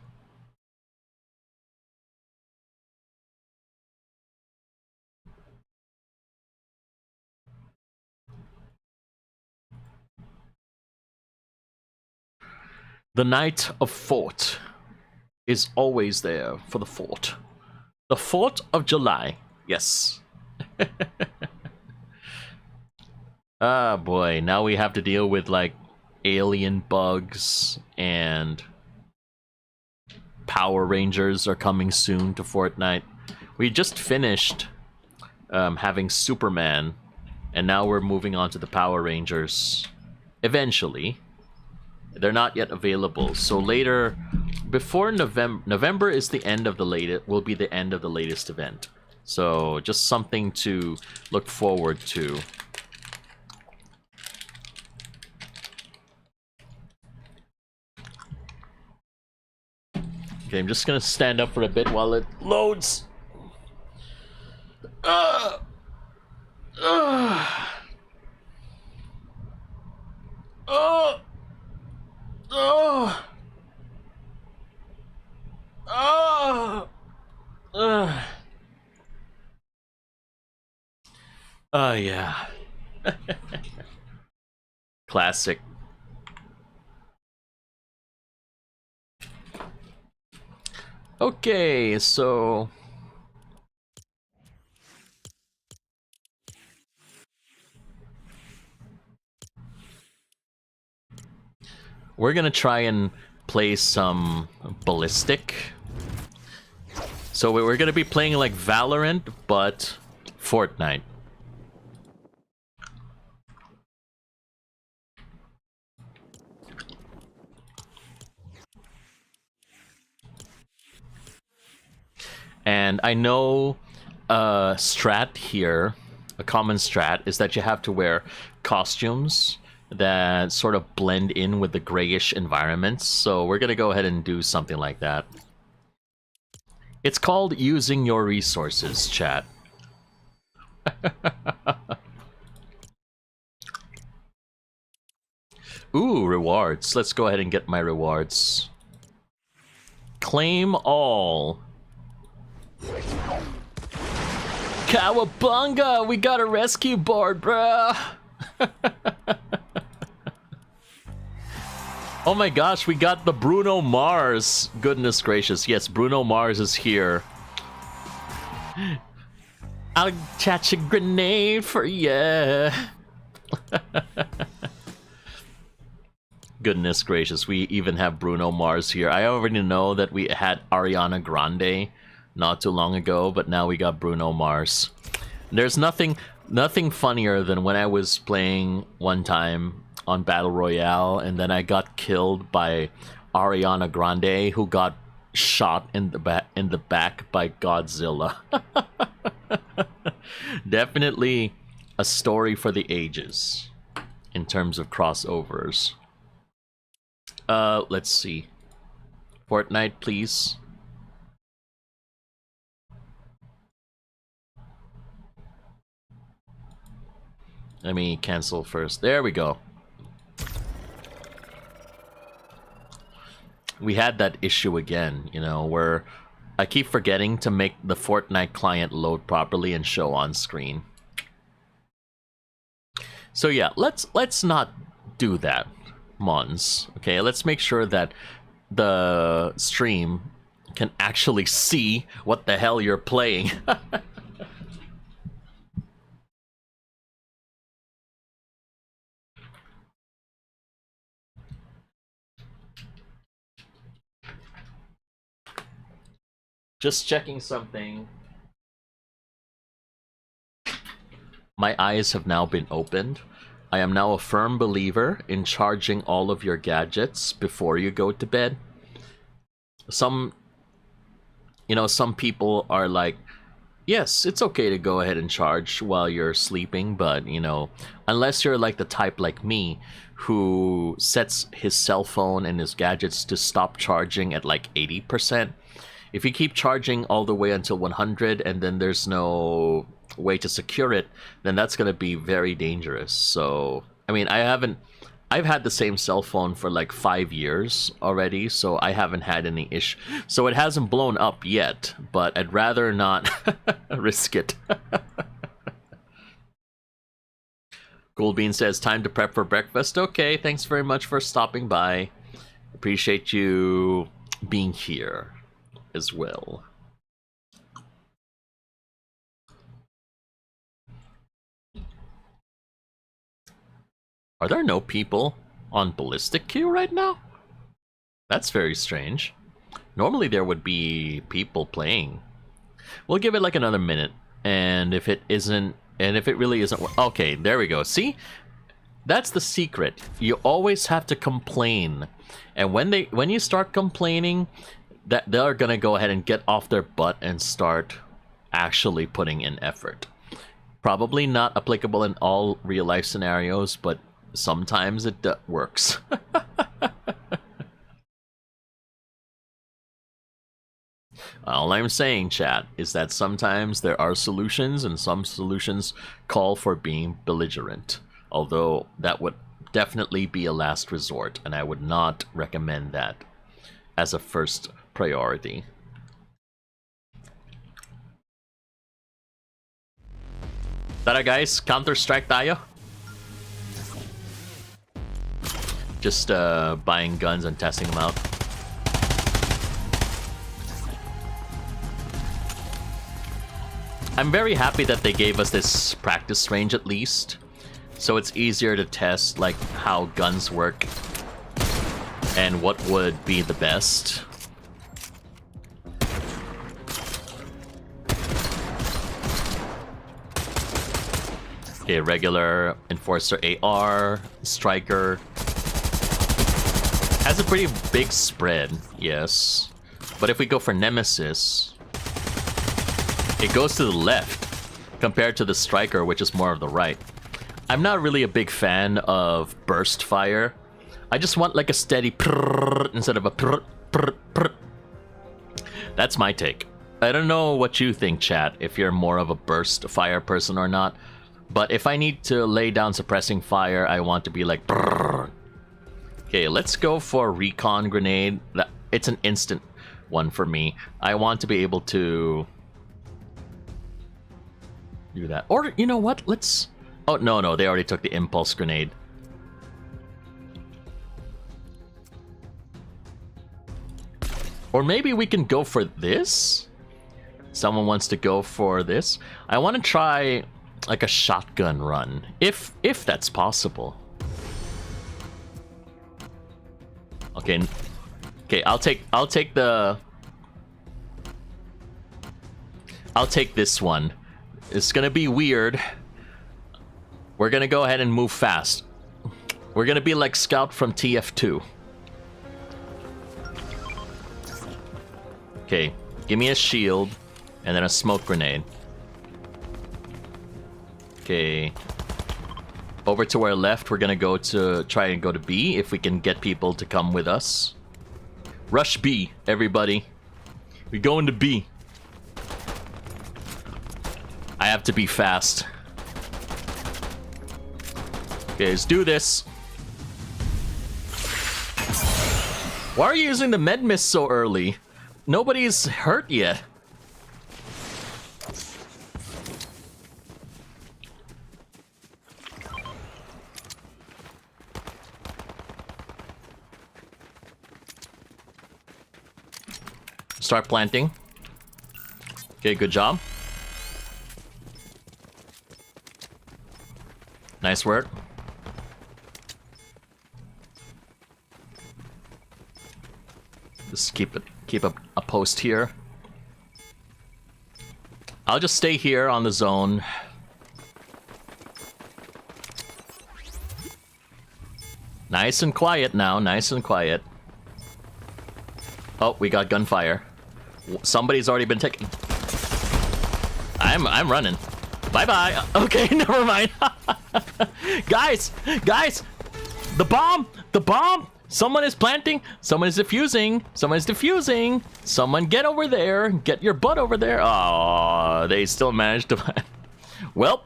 The Knight of Fort is always there for the fort. The 4th of July. Yes. Ah, boy. Now we have to deal with, like, alien bugs and Power Rangers are coming soon to Fortnite. We just finished having Superman, and now we're moving on to the Power Rangers. Eventually. They're not yet available, so later, before November is the end of the latest, will be the end of the latest event. So just something to look forward to. Okay, I'm just gonna stand up for a bit while it loads. Oh yeah. Classic. Okay, so we're gonna try and play some Ballistic. So we're gonna be playing like Valorant, but Fortnite. And I know strat here, a common strat, is that you have to wear costumes that sort of blend in with the grayish environments. So we're gonna go ahead and do something like that. It's called using your resources, chat. Ooh, rewards. Let's go ahead and get my rewards. Claim all. Cowabunga! We got a rescue board, bruh! Oh my gosh, we got the Bruno Mars. Goodness gracious. Yes, Bruno Mars is here. I'll catch a grenade for ya. Goodness gracious, we even have Bruno Mars here. I already know that we had Ariana Grande not too long ago, but now we got Bruno Mars. There's nothing funnier than when I was playing one time on Battle Royale and then I got killed by Ariana Grande, who got shot in the back by Godzilla. Definitely a story for the ages in terms of crossovers. Let's see. Fortnite, please. Let me cancel first. There we go. We had that issue again, you know, where I keep forgetting to make the Fortnite client load properly and show on screen. So yeah, let's not do that, Monz. Okay, let's make sure that the stream can actually see what the hell you're playing. Just checking something. My eyes have now been opened. I am now a firm believer in charging all of your gadgets before you go to bed. Some people are like, yes, it's okay to go ahead and charge while you're sleeping, but, you know, unless you're like the type like me who sets his cell phone and his gadgets to stop charging at like 80%, if you keep charging all the way until 100 and then there's no way to secure it, then that's going to be very dangerous. So, I mean, I've had the same cell phone for like 5 years already, so I haven't had any issue. So it hasn't blown up yet, but I'd rather not risk it. Goldbean says, time to prep for breakfast. Okay, thanks very much for stopping by. Appreciate you being here as well. Are there no people on Ballistic queue right now? That's very strange. Normally there would be people playing. We'll give it like another minute, and if it really isn't, okay, there we go. See? That's the secret. You always have to complain. And when you start complaining, that they're gonna go ahead and get off their butt and start actually putting in effort. Probably not applicable in all real life scenarios, but sometimes it works. All I'm saying, chat, is that sometimes there are solutions and some solutions call for being belligerent. Although that would definitely be a last resort, and I would not recommend that as a first priority. Tara guys, Counter-Strike tayo. Just buying guns and testing them out. I'm very happy that they gave us this practice range at least, so it's easier to test like how guns work and what would be the best. Okay, regular, Enforcer AR, Striker. Has a pretty big spread, yes. But if we go for Nemesis, it goes to the left compared to the Striker, which is more of the right. I'm not really a big fan of burst fire. I just want like a steady prrr instead of a prrr, prrr, prrr. That's my take. I don't know what you think, chat, if you're more of a burst fire person or not. But if I need to lay down suppressing fire, I want to be like prrr, Okay, let's go for recon grenade. It's an instant one for me. I want to be able to do that. Or, you know what? Let's... Oh, no, they already took the impulse grenade. Or maybe we can go for this? Someone wants to go for this? I want to try like a shotgun run, if that's possible. Okay, I'll take this one. It's gonna be weird. We're gonna go ahead and move fast. We're gonna be like Scout from TF2. Okay, give me a shield and then a smoke grenade. Okay. Over to our left, we're gonna go to try and go to B if we can get people to come with us. Rush B, everybody. We're going to B. I have to be fast. Okay, let's do this. Why are you using the med mist so early? Nobody's hurt yet. Start planting. Okay, good job. Nice work. Just keep a post here. I'll just stay here on the zone. Nice and quiet now, nice and quiet. Oh, we got gunfire. Somebody's already been taken. I'm running. Bye-bye. Okay, never mind. Guys, the bomb. Someone is planting. Someone is defusing. Someone get over there. Get your butt over there. Oh, they still managed to. Well,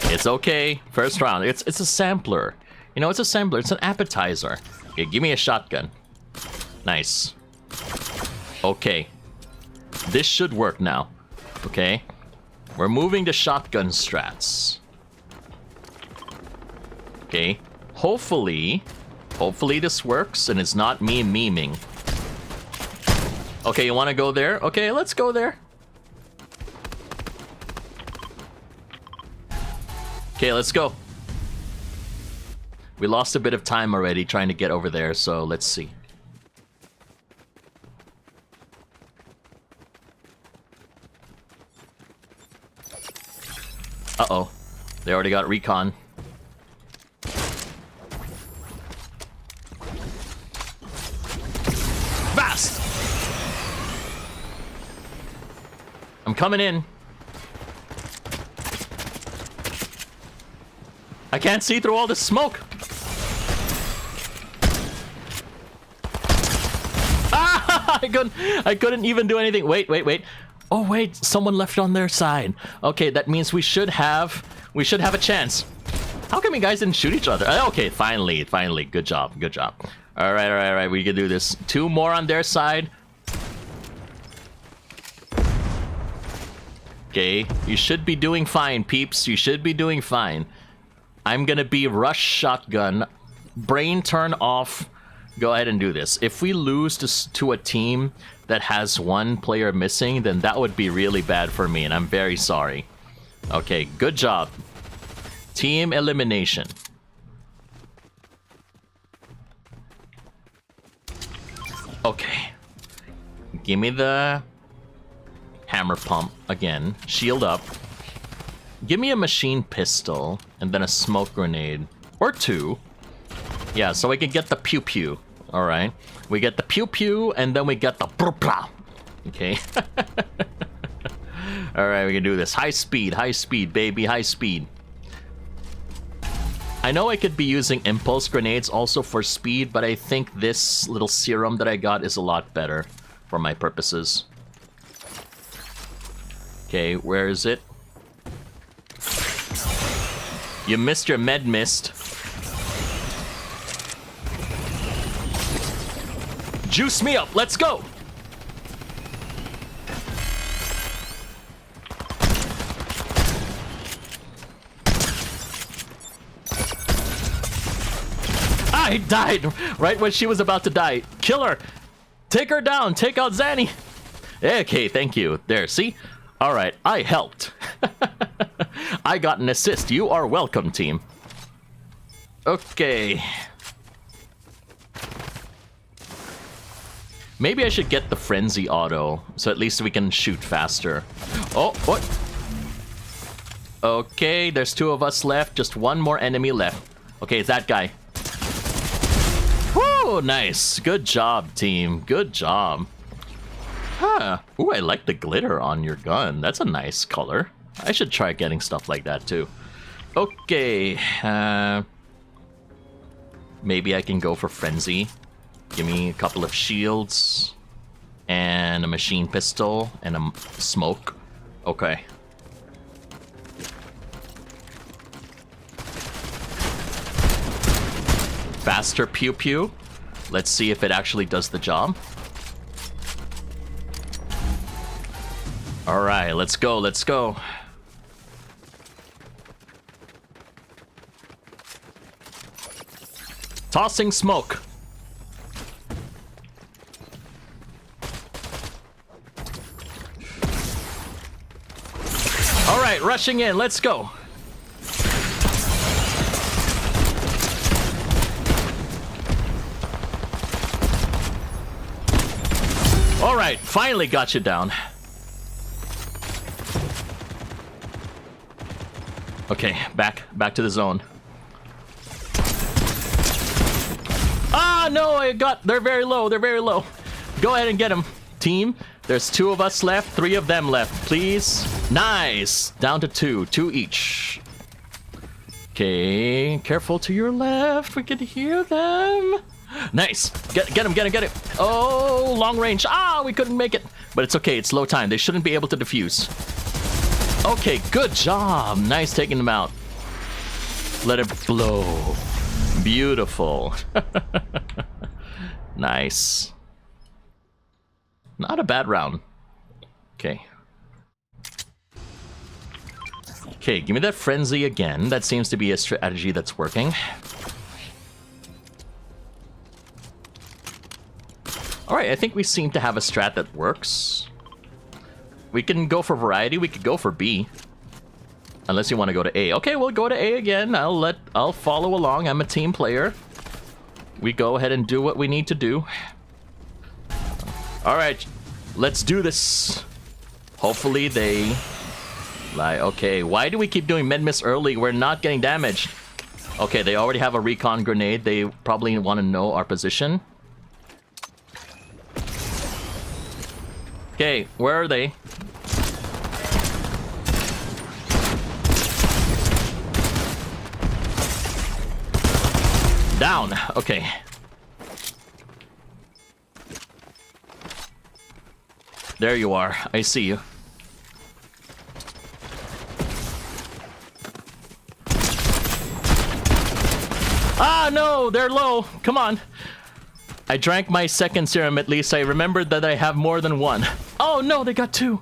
it's okay. First round. It's a sampler. You know, it's a sampler. It's an appetizer. Okay, give me a shotgun. Nice. Okay. This should work now. Okay. We're moving to shotgun strats. Okay. Hopefully this works and it's not me memeing. Okay, you want to go there? Okay, let's go there. Okay, let's go. We lost a bit of time already trying to get over there, so let's see. Uh-oh. They already got recon. Fast! I'm coming in. I can't see through all this smoke. Ah! I couldn't even do anything. Wait. Oh wait, someone left on their side. Okay, that means we should have a chance. How come you guys didn't shoot each other? Okay, finally. Good job. All right. We can do this. 2 more on their side. Okay, you should be doing fine, peeps. You should be doing fine. I'm gonna be rush shotgun. Brain turn off. Go ahead and do this. If we lose to a team that has 1 player missing, then that would be really bad for me, and I'm very sorry. Okay, good job. Team elimination. Okay. Give me the hammer pump again. Shield up. Give me a machine pistol, and then a smoke grenade. Or 2. Yeah, so we can get the pew-pew. Alright. We get the pew-pew, and then we get the blah. Okay. Alright, we can do this. High speed, baby, high speed. I know I could be using impulse grenades also for speed, but I think this little serum that I got is a lot better for my purposes. Okay, where is it? You missed your med mist. Juice me up. Let's go. I died right when she was about to die. Kill her. Take her down. Take out Zanny. Okay, thank you. There, see? All right, I helped. I got an assist. You are welcome, team. Okay. Maybe I should get the frenzy auto, so at least we can shoot faster. Oh, what? Okay, there's 2 of us left. Just 1 more enemy left. Okay, it's that guy. Woo, nice. Good job, team. Good job. Huh. Ooh, I like the glitter on your gun. That's a nice color. I should try getting stuff like that, too. Okay. Maybe I can go for frenzy. Give me a couple of shields. And a machine pistol. And a smoke. Okay. Faster pew pew. Let's see if it actually does the job. Alright, let's go, let's go. Tossing smoke. Alright, rushing in, let's go. Alright, finally got you down. Okay, back to the zone. Ah, no, they're very low, they're very low. Go ahead and get them, team. There's 2 of us left, 3 of them left, please. Nice, down to 2 each. Okay, careful to your left, we can hear them. Nice, get him. Oh, long range, we couldn't make it. But it's okay, it's low time, they shouldn't be able to defuse. Okay, good job. Nice taking them out. Let it blow. Beautiful. Nice. Not a bad round. Okay. Okay, give me that frenzy again. That seems to be a strategy that's working. Alright, I think we seem to have a strat that works. We can go for variety, we could go for B. Unless you want to go to A. Okay, we'll go to A again. I'll follow along. I'm a team player. We go ahead and do what we need to do. Alright, let's do this. Hopefully they lie. Okay, why do we keep doing med miss early? We're not getting damaged. Okay, they already have a recon grenade. They probably want to know our position. Okay, where are they? Down. Okay. There you are. I see you. Ah, no! They're low! Come on! I drank my second serum at least. I remembered that I have more than 1. Oh, no! They got 2!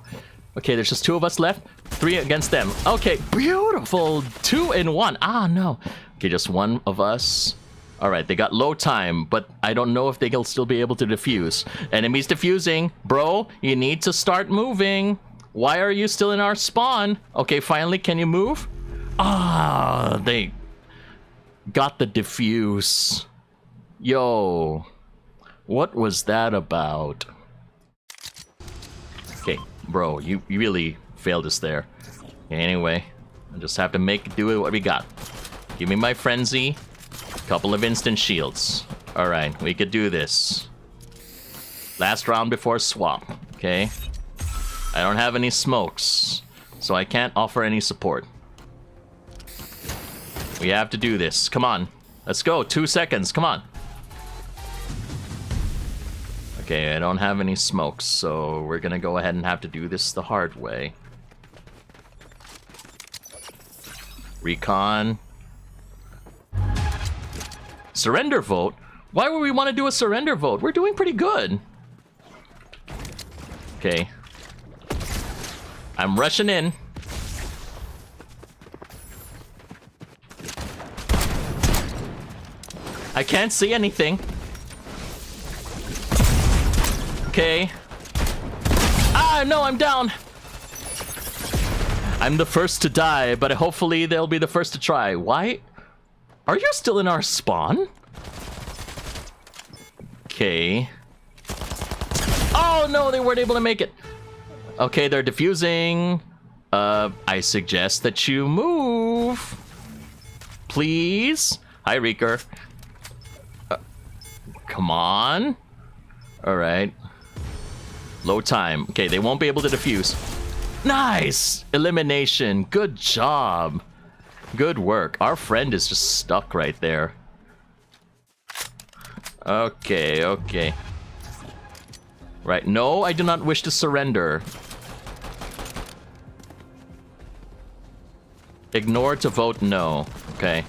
Okay, there's just 2 of us left. 3 against them. Okay, beautiful! 2 in 1. Ah, no. Okay, just 1 of us. Alright, they got low time, but I don't know if they'll still be able to defuse. Enemies defusing. Bro, you need to start moving. Why are you still in our spawn? Okay, finally, can you move? Ah, they got the defuse. Yo, what was that about? Okay, bro, you really failed us there. Anyway, I just have to do with what we got. Give me my frenzy. Couple of instant shields. Alright, we could do this. Last round before swap, okay? I don't have any smokes, so I can't offer any support. We have to do this. Come on. Let's go. 2 seconds. Come on. Okay, I don't have any smokes, so we're gonna go ahead and have to do this the hard way. Recon. Surrender vote? Why would we want to do a surrender vote? We're doing pretty good. Okay. I'm rushing in. I can't see anything. Okay. Ah, no, I'm down. I'm the first to die, but hopefully they'll be the first to try. Why? Are you still in our spawn? Okay. Oh, no, they weren't able to make it. Okay, they're defusing. I suggest that you move. Please. Hi, Reeker. Come on. All right. Low time. Okay, they won't be able to defuse. Nice! Elimination. Good job. Good work. Our friend is just stuck right there. Okay, okay. Right. No, I do not wish to surrender. Ignore to vote no. Okay.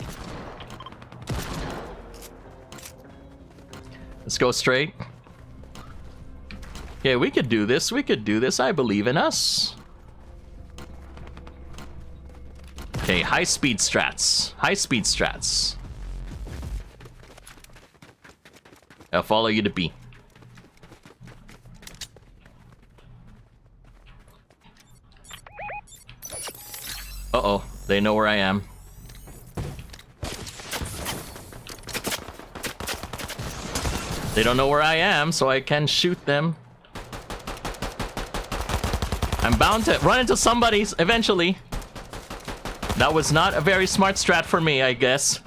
Let's go straight. Okay, we could do this. We could do this. I believe in us. Okay, high-speed strats. High-speed strats. I'll follow you to B. Uh-oh. They know where I am. They don't know where I am, so I can shoot them. I'm bound to run into somebody eventually. That was not a very smart strat for me, I guess.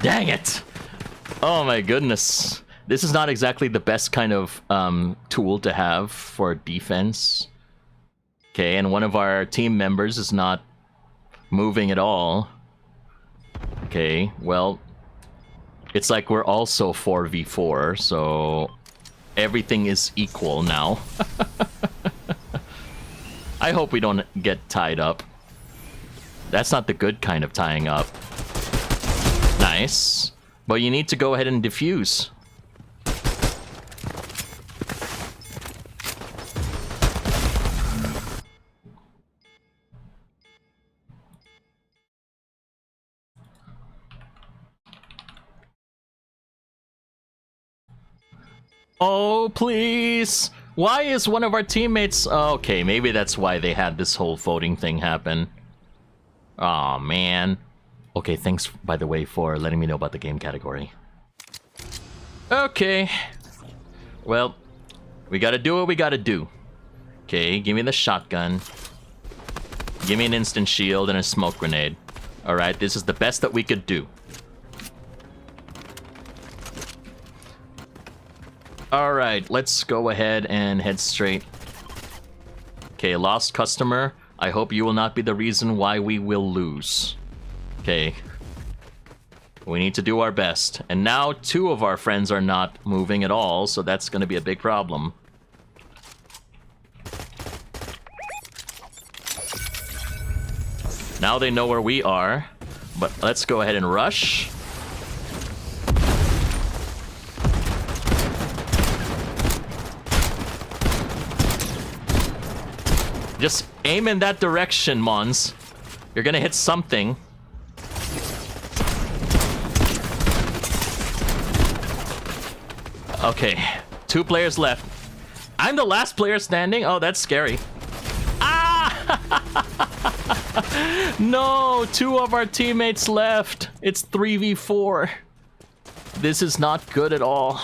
Dang it. Oh my goodness. This is not exactly the best kind of tool to have for defense. Okay, and one of our team members is not moving at all. Okay, well, it's like we're also 4v4, so everything is equal now. I hope we don't get tied up. That's not the good kind of tying up. Nice. But you need to go ahead and defuse. Oh, please! Why is one of our teammates... Okay, maybe that's why they had this whole voting thing happen. Aw, man. Okay, thanks, by the way, for letting me know about the game category. Okay. Well, we gotta do what we gotta do. Okay, give me the shotgun. Give me an instant shield and a smoke grenade. Alright, this is the best that we could do. Alright, let's go ahead and head straight. Okay, lost customer. I hope you will not be the reason why we will lose. Okay. We need to do our best. And now 2 of our friends are not moving at all, so that's going to be a big problem. Now they know where we are, but let's go ahead and rush. Just aim in that direction, Monz. You're gonna hit something. Okay, 2 players left. I'm the last player standing? Oh, that's scary. Ah! No, 2 of our teammates left. It's 3v4. This is not good at all.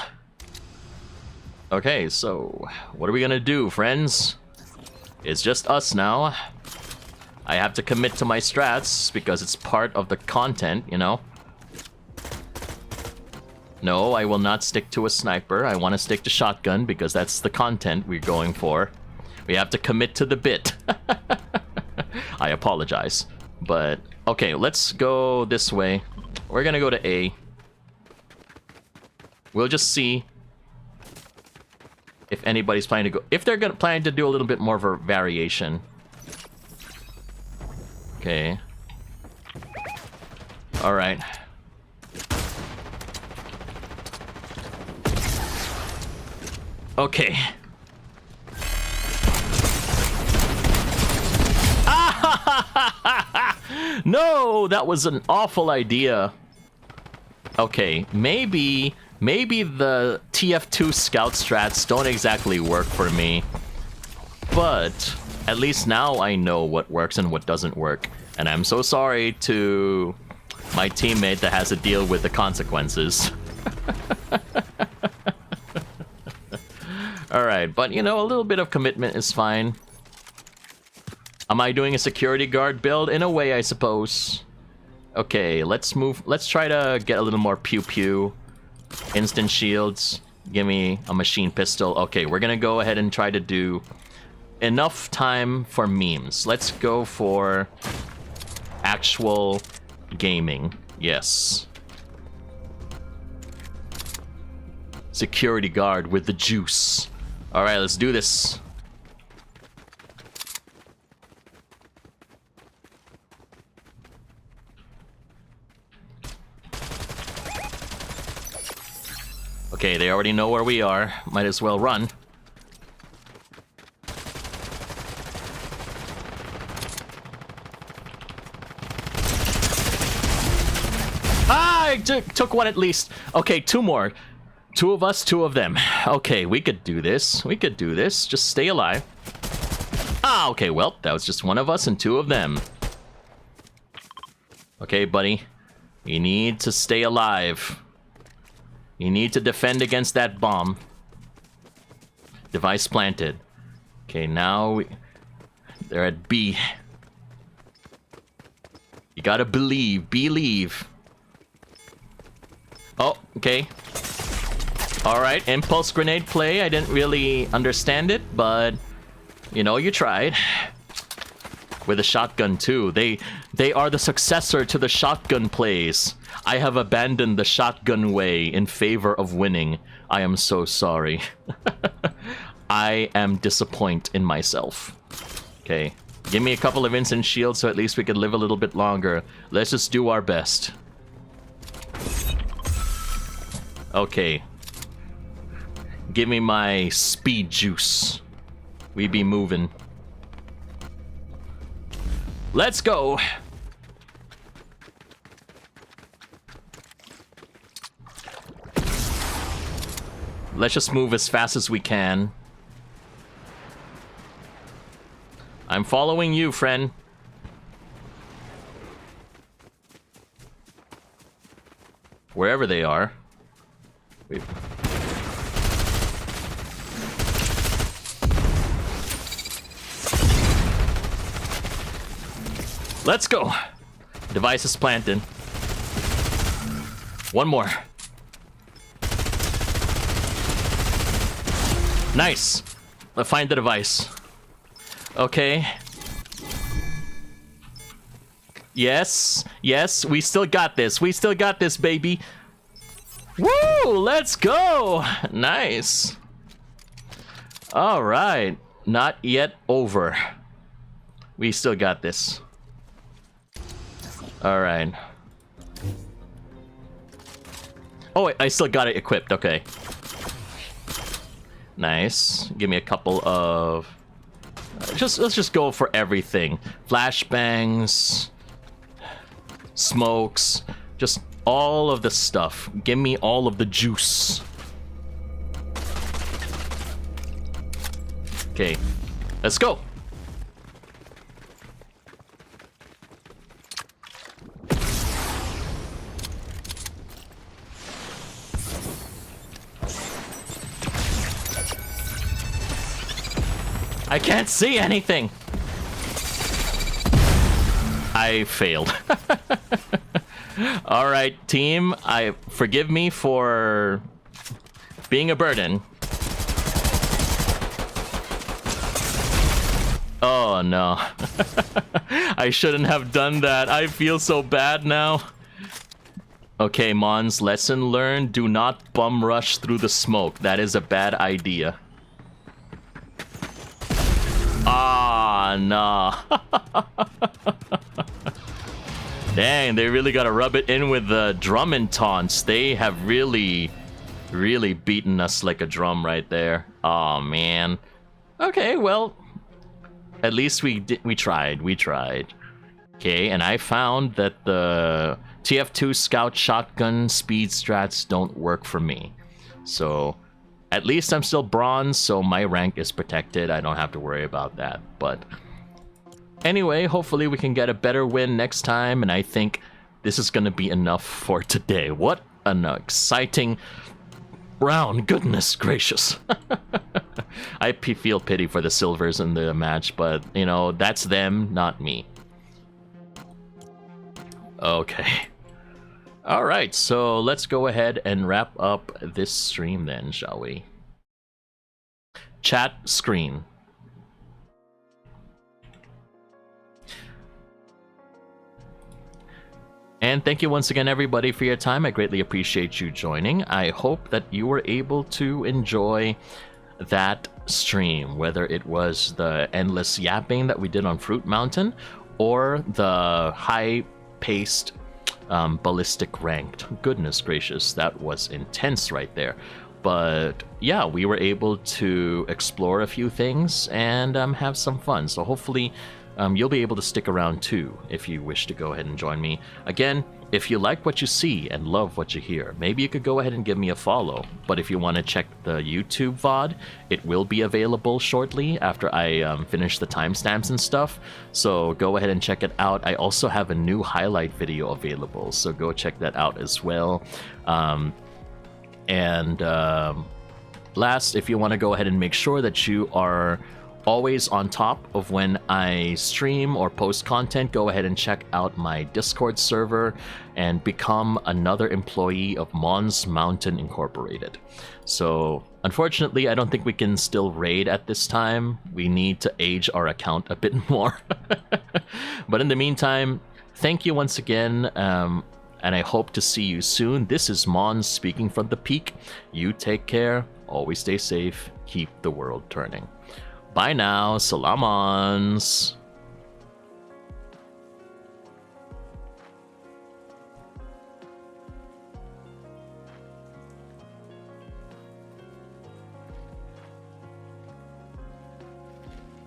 Okay, so what are we gonna do, friends? It's just us now. I have to commit to my strats because it's part of the content, you know? No, I will not stick to a sniper. I want to stick to shotgun because that's the content we're going for. We have to commit to the bit. I apologize. But, okay, let's go this way. We're gonna go to A. We'll just see. If anybody's planning to go... If they're planning to do a little bit more of a variation. Okay. Alright. Okay. No, that was an awful idea. Okay, maybe the TF2 scout strats don't exactly work for me. But at least now I know what works and what doesn't work. And I'm so sorry to my teammate that has to deal with the consequences. Alright, but you know, a little bit of commitment is fine. Am I doing a security guard build? In a way, I suppose. Okay, let's move. Let's try to get a little more pew-pew. Instant shields. Give me a machine pistol. Okay, we're gonna go ahead and try to do enough time for memes. Let's go for actual gaming. Yes. Security guard with the juice. Alright, let's do this. Okay, they already know where we are. Might as well run. Ah, I took one at least. Okay, two more. Two of us, two of them. Okay, we could do this. We could do this. Just stay alive. Ah, okay, well, that was just one of us and two of them. Okay, buddy. You need to stay alive. You need to defend against that bomb. Device planted. Okay, now they're at B. You gotta believe. Believe. Oh, okay. Alright, impulse grenade play. I didn't really understand it, but you know, you tried. With a shotgun too. They are the successor to the shotgun plays. I have abandoned the shotgun way in favor of winning. I am so sorry. I am disappointed in myself. Okay. Give me a couple of instant shields so at least we can live a little bit longer. Let's just do our best. Okay. Give me my speed juice. We be moving. Let's go! Let's just move as fast as we can. I'm following you, friend. Wherever they are. Wait. Let's go! Device is planted. One more. Nice! Let's find the device. Okay. Yes, yes, we still got this. We still got this, baby. Woo! Let's go! Nice. Alright. Not yet over. We still got this. Alright. Oh, wait, I still got it equipped. Okay. Nice. Give me a couple of... let's just go for everything. Flashbangs. Smokes. Just all of the stuff. Give me all of the juice. Okay. Let's go. I can't see anything. I failed. All right, team. Forgive me for being a burden. Oh no. I shouldn't have done that. I feel so bad now. Okay, Monz, lesson learned. Do not bum rush through the smoke. That is a bad idea. no. Dang, they really gotta rub it in with the drum and taunts. They have really beaten us like a drum right there. Oh man. Okay, well, at least we tried. Okay, and I found that the TF2 Scout shotgun speed strats don't work for me. So at least I'm still bronze, so my rank is protected. I don't have to worry about that. But anyway, hopefully we can get a better win next time, and I think this is going to be enough for today. What an exciting round. Goodness gracious. I feel pity for the silvers in the match, but, you know, that's them, not me. Okay. Alright, so let's go ahead and wrap up this stream then, shall we? Chat screen. And thank you once again, everybody, for your time. I greatly appreciate you joining. I hope that you were able to enjoy that stream, whether it was the endless yapping that we did on Fruit Mountain or the high-paced ballistic ranked. Goodness gracious, that was intense right there. But yeah, we were able to explore a few things and have some fun. So hopefully you'll be able to stick around too if you wish to go ahead and join me. Again, if you like what you see and love what you hear, maybe you could go ahead and give me a follow. But if you want to check the YouTube VOD, it will be available shortly after I finish the timestamps and stuff. So go ahead and check it out. I also have a new highlight video available, so go check that out as well. Last, if you want to go ahead and make sure that you are always on top of when I stream or post content, go ahead and check out my Discord server and become another employee of Monz Mountain Incorporated. So unfortunately, I don't think we can still raid at this time. We need to age our account a bit more. But in the meantime, thank you once again, and I hope to see you soon. This is Monz speaking from the peak. You take care, always stay safe, keep the world turning. Bye now, salamons.